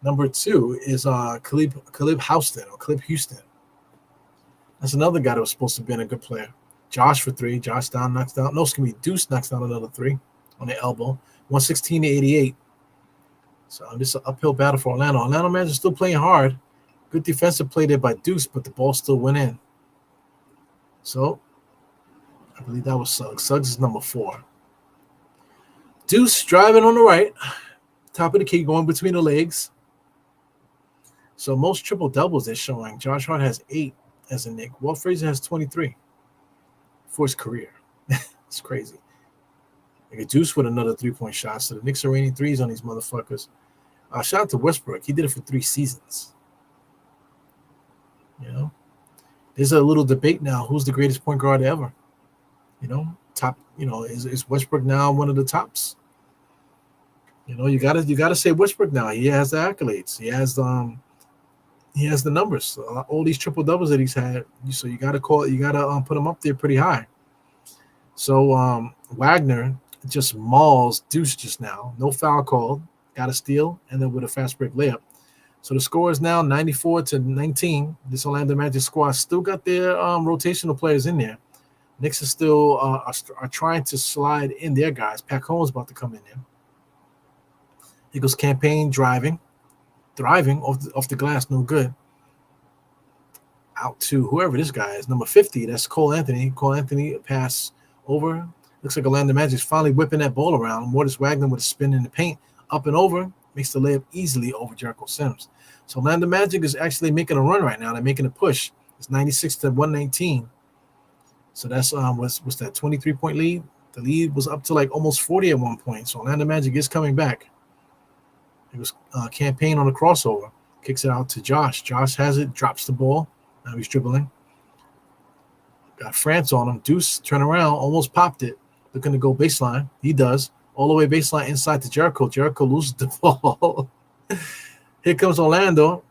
Number 2 is Caleb Houston or Caleb Houston. That's another guy that was supposed to have been a good player. Josh for 3. Josh knocks down. No, excuse me. Deuce knocks down another 3 on the elbow. 116 to 88. So this is an uphill battle for Orlando. Orlando Magic still playing hard. Good defensive play there by Deuce, but the ball still went in. So I believe that was Suggs. Suggs is number 4. Deuce driving on the right. Top of the key, going between the legs. So most triple doubles they're showing. Josh Hart has 8 as a Knick. Walt Frazier has 23 for his career. It's crazy. Like a Deuce with another 3-point shot. So the Knicks are raining threes on these motherfuckers. Shout out to Westbrook. He did it for 3 seasons. You know, there's a little debate now. Who's the greatest point guard ever? You know, top. You know, is Westbrook now one of the tops? You know, you gotta say Westbrook now. He has the accolades. He has the numbers. So all these triple doubles that he's had. So you gotta put him up there pretty high. So Wagner just mauls Deuce just now. No foul called. Got a steal, and then with a fast break layup. So the score is now 94 to 19. This Orlando Magic squad still got their rotational players in there. Knicks are still are trying to slide in their guys. Pat Combs about to come in there. Eagles campaign thriving off the glass, no good. Out to whoever this guy is, number 50. That's Cole Anthony. Cole Anthony pass over. Looks like Orlando Magic's finally whipping that ball around. Mortis Wagner with a spin in the paint, up and over, makes the layup easily over Jericho Sims. So Orlando Magic is actually making a run right now. They're making a push. It's 96 to 119. So that's what's that 23-point lead? The lead was up to like almost 40 at one point. So Orlando Magic is coming back. It was campaign on the crossover. Kicks it out to Josh. Josh has it, drops the ball. Now he's dribbling. Got France on him. Deuce, turn around, almost popped it. Looking to go baseline. He does. All the way baseline inside to Jericho. Jericho loses the ball. Here comes Orlando.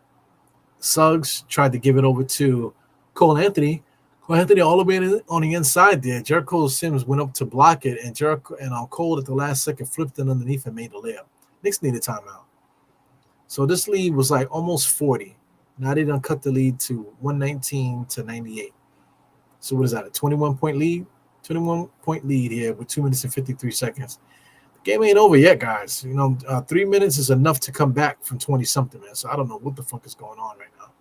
Suggs tried to give it over to Cole Anthony. Cole Anthony all the way on the inside there. Jericho Sims went up to block it, and Jericho and Cole at the last second flipped it underneath and made the layup. Knicks need a timeout. So this lead was like almost 40. Now they done cut the lead to 119 to 98. So what is that, a 21-point lead? 21-point lead here with 2 minutes and 53 seconds. The game ain't over yet, guys. You know, 3 minutes is enough to come back from 20-something, man. So I don't know what the fuck is going on right now.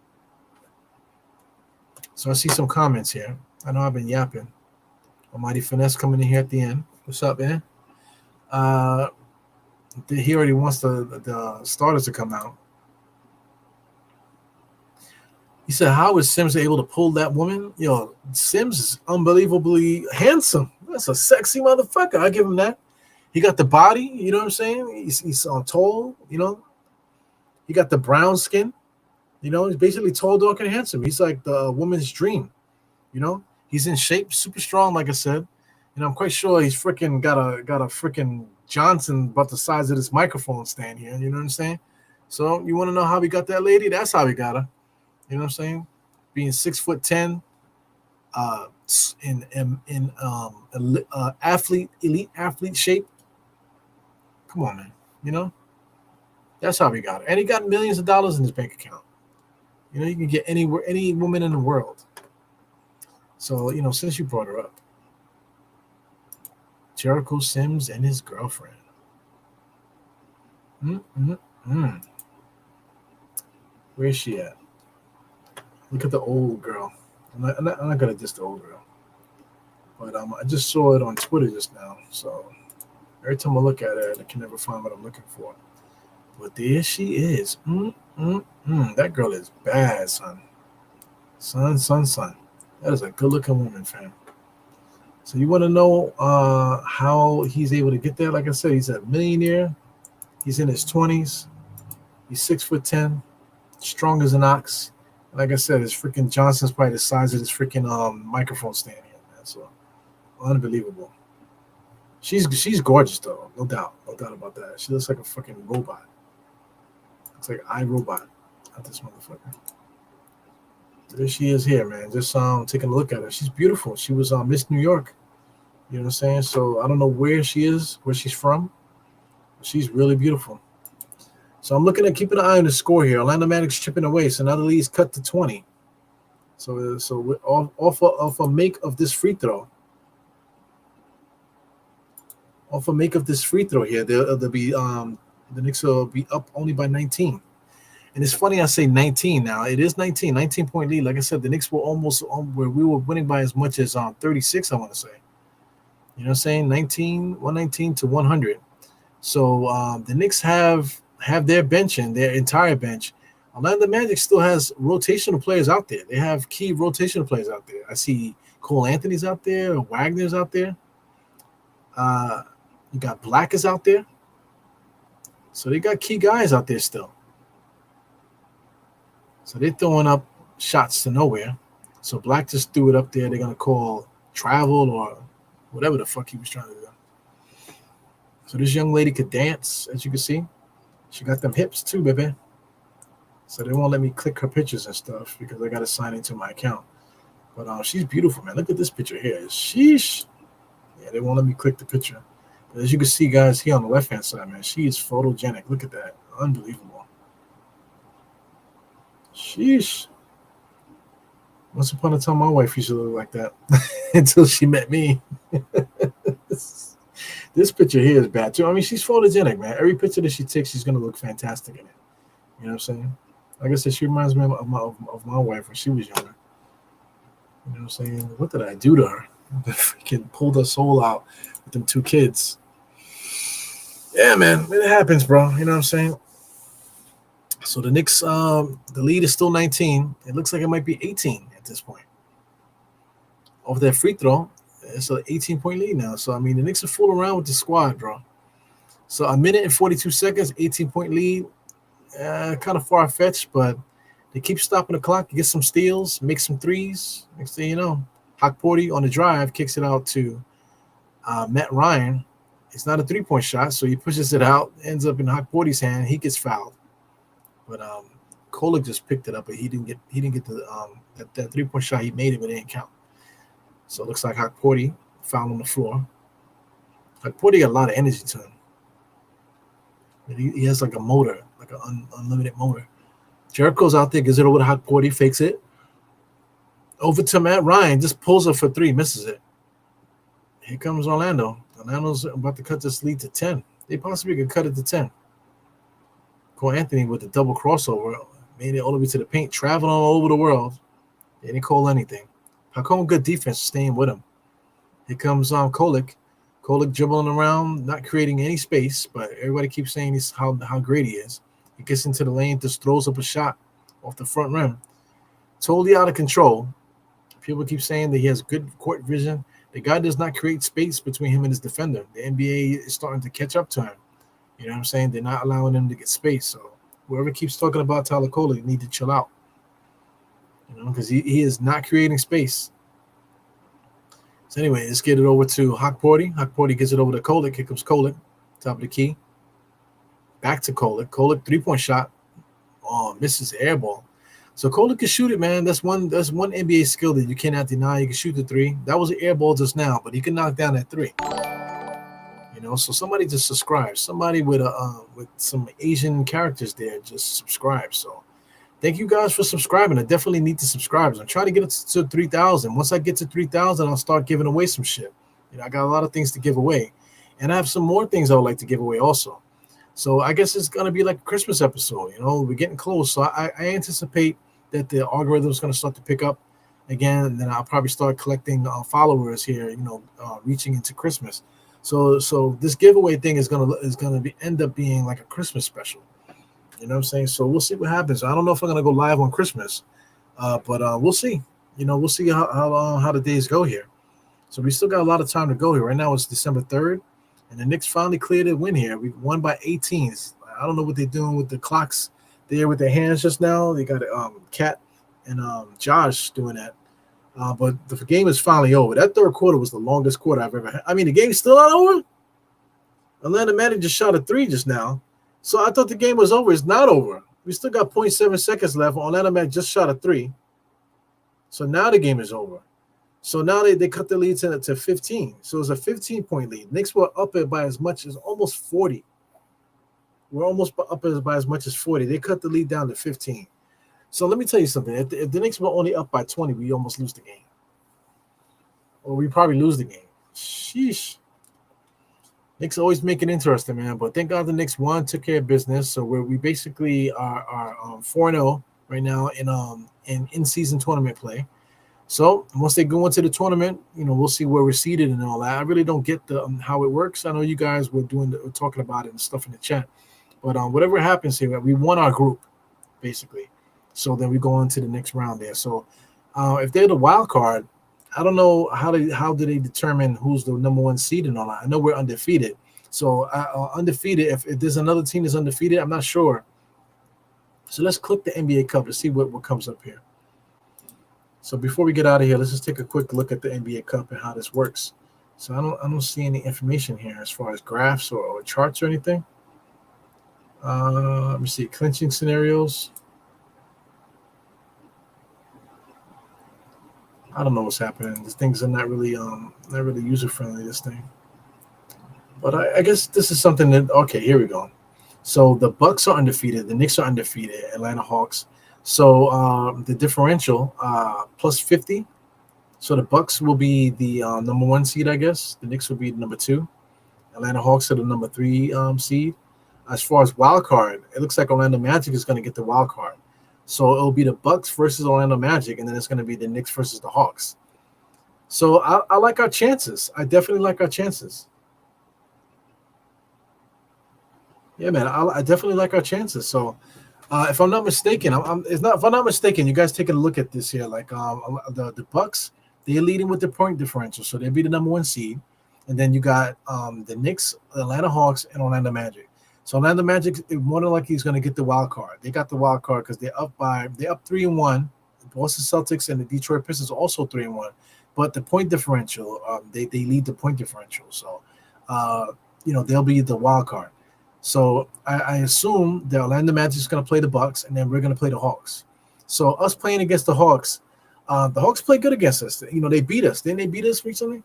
So I see some comments here. I know I've been yapping. Almighty Finesse coming in here at the end. What's up, man? He already wants the starters to come out. He said, how is Sims able to pull that woman? Yo, Sims is unbelievably handsome. That's a sexy motherfucker. I give him that. He got the body, you know what I'm saying? He's tall, you know. He got the brown skin. You know, he's basically tall, dark, and handsome. He's like the woman's dream, you know. He's in shape, super strong, like I said. And I'm quite sure he's freaking got a freaking Johnson about the size of this microphone stand here. You know what I'm saying? So you want to know how he got that lady? That's how he got her. You know what I'm saying? Being 6'10", in elite athlete shape. Come on, man. You know, that's how he got it, and he got millions of dollars in his bank account. You know, you can get any woman in the world. So you know, since you brought her up, Jericho Sims and his girlfriend. Where's she at? Look at the old girl. I'm not gonna diss the old girl, but I just saw it on Twitter just now. So every time I look at her, I can never find what I'm looking for. But there she is. That girl is bad, son. Son. That is a good-looking woman, fam. So you want to know how he's able to get there? Like I said, he's a millionaire. He's in his 20s. He's 6'10", strong as an ox. Like I said, this freaking Johnson's probably the size of this freaking microphone stand here, man. So unbelievable. She's gorgeous though, no doubt about that. She looks like a fucking robot. Looks like iRobot, not this motherfucker. There she is here, man. Just taking a look at her. She's beautiful. She was Miss New York. You know what I'm saying? So I don't know where she is, where she's from. She's really beautiful. So I'm looking at keeping an eye on the score here. Orlando Magic's chipping away, so now the lead's cut to 20. So we're off a make of this free throw. Off a make of this free throw here, they'll be the Knicks will be up only by 19. And it's funny I say 19 now. It is 19-point lead. Like I said, the Knicks were almost where we were winning by as much as 36, I want to say. You know what I'm saying? 119 to 100. So the Knicks have their bench and their entire bench. Orlando Magic still has rotational players out there. They have key rotational players out there. I see Cole Anthony's out there, Wagner's out there. You got Black is out there. So they got key guys out there still. So they're throwing up shots to nowhere. So Black just threw it up there. They're going to call travel or whatever the fuck he was trying to do. So this young lady could dance, as you can see. She got them hips too, baby. So they won't let me click her pictures and stuff because I got to sign into my account. But she's beautiful, man. Look at this picture here. Sheesh. Yeah, they won't let me click the picture. But as you can see, guys, here on the left-hand side, man, she is photogenic. Look at that. Unbelievable. Sheesh. Once upon a time, my wife used to look like that until she met me. This picture here is bad, too. I mean, she's photogenic, man. Every picture that she takes, she's going to look fantastic in it. You know what I'm saying? Like I said, she reminds me of my wife when she was younger. You know what I'm saying? What did I do to her? I freaking pulled her soul out with them two kids. Yeah, man. It happens, bro. You know what I'm saying? So the Knicks, the lead is still 19. It looks like it might be 18 at this point. Over that free throw, it's an 18-point lead now. So, I mean, the Knicks are fooling around with the squad, bro. So a minute and 42 seconds, 18-point lead. Kind of far-fetched, but they keep stopping the clock, get some steals, make some threes. Next thing you know, Hawkporty on the drive kicks it out to Matt Ryan. It's not a three-point shot, so he pushes it out, ends up in Hawkporty's hand. He gets fouled. But Kolek just picked it up, but he didn't get the that three-point shot. He made it, but it didn't count. So it looks like Hawkporty fouled on the floor. Hawkporty got a lot of energy to him. He has like a motor, like an unlimited motor. Jericho's out there, gives it over to Hawkporty, fakes it. Over to Matt Ryan, just pulls it for three, misses it. Here comes Orlando. Orlando's about to cut this lead to 10. They possibly could cut it to 10. Cole Anthony with the double crossover, made it all the way to the paint, traveling all over the world. They didn't call anything. How come good defense staying with him? Here comes Kolek. Kolek dribbling around, not creating any space, but everybody keeps saying he's how great he is. He gets into the lane, just throws up a shot off the front rim. Totally out of control. People keep saying that he has good court vision. The guy does not create space between him and his defender. The NBA is starting to catch up to him. You know what I'm saying? They're not allowing him to get space. So whoever keeps talking about Tyler Kolek need to chill out. You know, because he is not creating space. So anyway, let's get it over to Hawkporty. Hawkporty gets it over to Kolek. Here comes Kolek, top of the key. Back to Kolek. Kolek, three-point shot. Oh, misses the air ball. So Kolek can shoot it, man. That's one NBA skill that you cannot deny. You can shoot the three. That was an air ball just now, but he can knock down that three. You know, so somebody just subscribe. Somebody with some Asian characters there just subscribe. So thank you guys for subscribing. I definitely need the subscribers. I'm trying to get it to 3,000. Once I get to 3,000, I'll start giving away some shit. You know, I got a lot of things to give away, and I have some more things I would like to give away also. So I guess it's gonna be like a Christmas episode. You know, we're getting close, so I anticipate that the algorithm is gonna start to pick up again, and then I'll probably start collecting followers here. You know, reaching into Christmas. So this giveaway thing is gonna end up being like a Christmas special. You know what I'm saying? So we'll see what happens. I don't know if I'm gonna go live on Christmas, but we'll see. You know, we'll see how the days go here. So we still got a lot of time to go here. Right now it's December 3rd, and the Knicks finally cleared a win here. We won by 18. I don't know what they're doing with the clocks there with their hands just now. They got a cat and Josh doing that. But the game is finally over. That third quarter was the longest quarter I've ever had. I mean, the game's still not over. Atlanta Magic just shot a 3 just now. So I thought the game was over. It's not over. We still got 0.7 seconds left. Atlanta Magic just shot a 3. So now the game is over. So now they cut the lead to 15. So it's a 15-point lead. Knicks were up it by as much as almost 40. We're almost up it by as much as 40. They cut the lead down to 15. So let me tell you something. If the Knicks were only up by 20, we almost lose the game. Or we probably lose the game. Sheesh. Knicks always make it interesting, man. But thank God the Knicks won, took care of business. So we basically are 4-0 right now in in-season tournament play. So once they go into the tournament, we'll see where we're seated and all that. I really don't get the how it works. I know you guys were talking about it and stuff in the chat. But whatever happens here, we won our group, basically. So then we go on to the next round there. So if they're the wild card, I don't know how do they determine who's the number 1 seed and all that. I know we're undefeated. So undefeated, if there's another team that's undefeated, I'm not sure. So let's click the NBA Cup to see what comes up here. So before we get out of here, let's just take a quick look at the NBA Cup and how this works. So I don't see any information here as far as graphs or charts or anything. Let me see, clinching scenarios. I don't know what's happening. These things are not really user friendly. This thing, but I guess this is something that here we go. So the Bucks are undefeated. The Knicks are undefeated. Atlanta Hawks. So the differential plus 50. So the Bucks will be the number 1 seed, I guess. The Knicks will be the number 2. Atlanta Hawks are the number 3 seed. As far as wild card, it looks like Orlando Magic is going to get the wild card. So it'll be the Bucks versus Orlando Magic, and then it's going to be the Knicks versus the Hawks. So I like our chances. I definitely like our chances. Yeah, man, I definitely like our chances. So if I'm not mistaken, if I'm not mistaken, you guys taking a look at this here. Like the Bucks, they're leading with the point differential, so they'll be the number 1 seed, and then you got the Knicks, Atlanta Hawks, and Orlando Magic. So Orlando Magic, more than likely, is going to get the wild card. They got the wild card because they're up 3-1. The Boston Celtics and the Detroit Pistons are also 3-1. But the point differential, they lead the point differential. So, they'll be the wild card. So I assume the Orlando Magic is going to play the Bucks, and then we're going to play the Hawks. So us playing against the Hawks play good against us. They beat us. Didn't they beat us recently?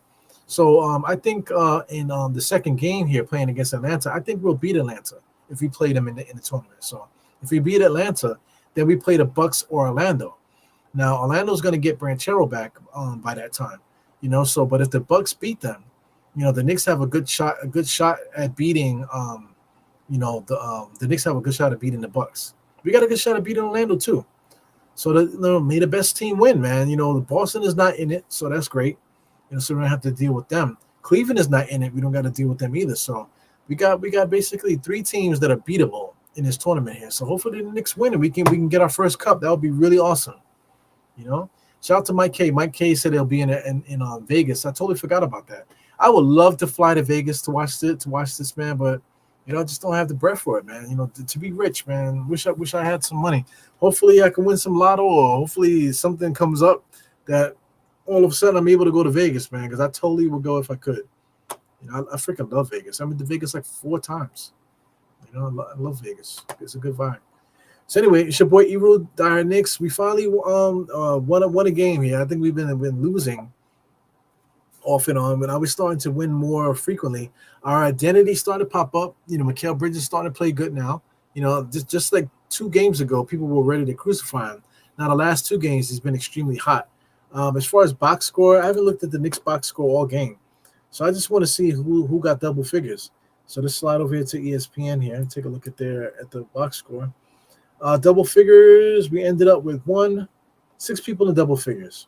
So I think in the second game here playing against Atlanta, I think we'll beat Atlanta if we play them in the tournament. So if we beat Atlanta, then we play the Bucks or Orlando. Now Orlando's going to get Branchero back by that time, So, but if the Bucks beat them, the Knicks have a good shot at beating. The Knicks have a good shot at beating the Bucks. We got a good shot at beating Orlando too. So may the best team win, man. Boston is not in it, so that's great. So we don't have to deal with them. Cleveland is not in it. We don't got to deal with them either. So we got basically 3 teams that are beatable in this tournament here. So hopefully the Knicks win and we can get our first cup. That would be really awesome. Shout out to Mike K. Mike K said he'll be in Vegas. I totally forgot about that. I would love to fly to Vegas to watch this, man, but I just don't have the breath for it, man. To be rich, man. Wish I had some money. Hopefully I can win some lotto, or hopefully something comes up that all of a sudden I'm able to go to Vegas, man, because I totally would go if I could. I freaking love Vegas. I've been to Vegas like 4 times. I love Vegas. It's a good vibe. So anyway, it's your boy Eru Dire Knicks. We finally won a game here. I think we've been losing off and on, but I was starting to win more frequently. Our identity started to pop up. Mikal Bridges starting to play good now. Just like 2 games ago, people were ready to crucify him. Now the last 2 games, he's been extremely hot. As far as box score, I haven't looked at the Knicks box score all game. So I just want to see who got double figures. So let's slide over here to ESPN here and take a look at the box score. Double figures, we ended up with 6 people in double figures.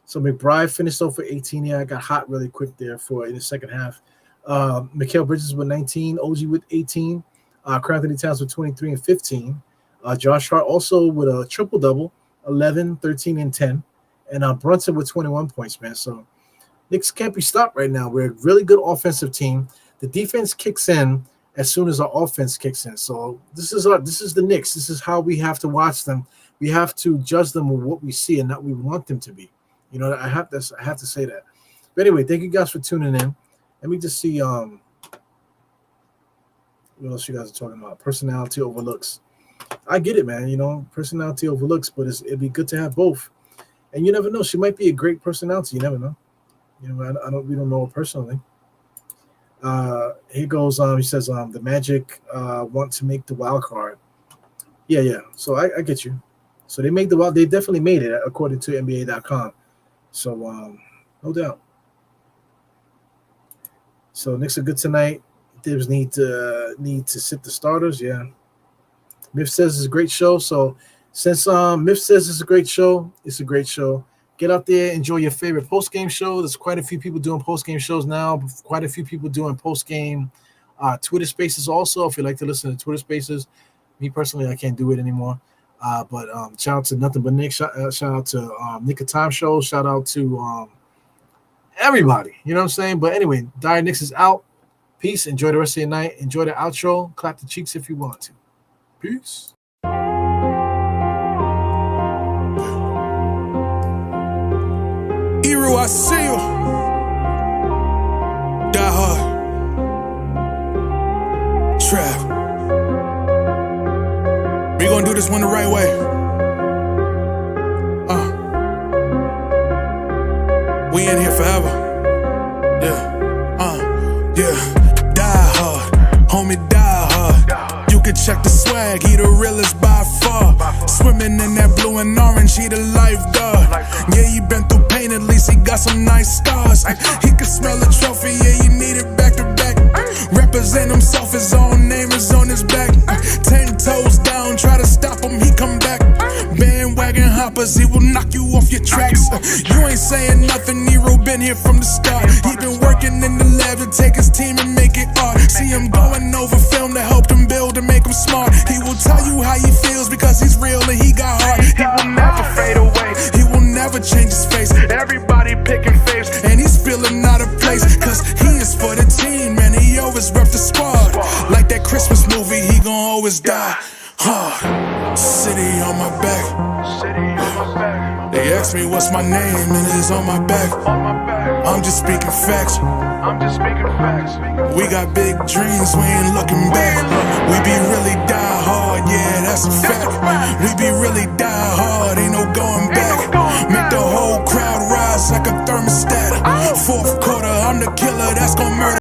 So McBride finished off with 18 here. I got hot really quick there in the second half. Mikal Bridges with 19, OG with 18, Anthony Towns with 23 and 15. Josh Hart also with a triple-double, 11, 13, and 10. And Brunson with 21 points, man. So Knicks can't be stopped right now. We're a really good offensive team. The defense kicks in, as soon as our offense kicks in. So this is the Knicks. This is how we have to watch them. We have to judge them with what we see and not what we want them to be. You know, I have to say that. But anyway, thank you guys for tuning in. Let me just see what else you guys are talking about. Personality overlooks. I get it, man. You know, personality overlooks, but it'd be good to have both. And you never know. She might be a great personality. You never know. You know, we don't know her personally. Here goes. He says, the Magic want to make the wild card. Yeah. So I get you. So they make the wild. They definitely made it according to NBA.com. So no doubt. So Knicks are good tonight. Dibs need to sit the starters. Yeah. Miff says it's a great show. So since Miff says it's a great show, it's a great show. Get out there, enjoy your favorite post-game show. There's quite a few people doing post-game shows now. Quite a few people doing post-game Twitter Spaces also. If you like to listen to Twitter Spaces, me personally, I can't do it anymore. But shout out to Nothing But Nick. Shout out to Nick of Time Show. Shout out to everybody. You know what I'm saying? But anyway, Dire Knicks is out. Peace. Enjoy the rest of your night. Enjoy the outro. Clap the cheeks if you want to. Peace. Eru, I see you. Die hard. Trap. We gonna do this one the right way. We in here forever. Yeah. Die hard, homie, die hard. You can check the swag, he the realest by far. Swimming in that blue and orange, he the lifeguard. Yeah, he been through pain, at least he got some nice scars. He can smell a trophy, yeah, you need it back to back. Represent himself, his own name is on his back. 10 toes down, try to stop him, he come back. Bandwagon hoppers, he will knock you off your tracks. You ain't saying nothing, Nero been here from the start. He been working in the lab to take his team and make it art. See him going over film to help him build and make him smart. He will tell you how he feels because he's real and he got heart. He will never fade away, he will never change his face. Everybody picking faves, and he's feeling out of place. Cause he is for the team, and he always rep the squad. Like that Christmas movie, he gon' always die hard. City on my back. They ask me what's my name, and it's on my back. I'm just speaking facts. We got big dreams, we ain't looking back. We be really die hard, yeah, that's a fact. We be really die hard, ain't no going back. Make the whole crowd rise like a thermostat. Fourth quarter, I'm the killer that's gon' murder.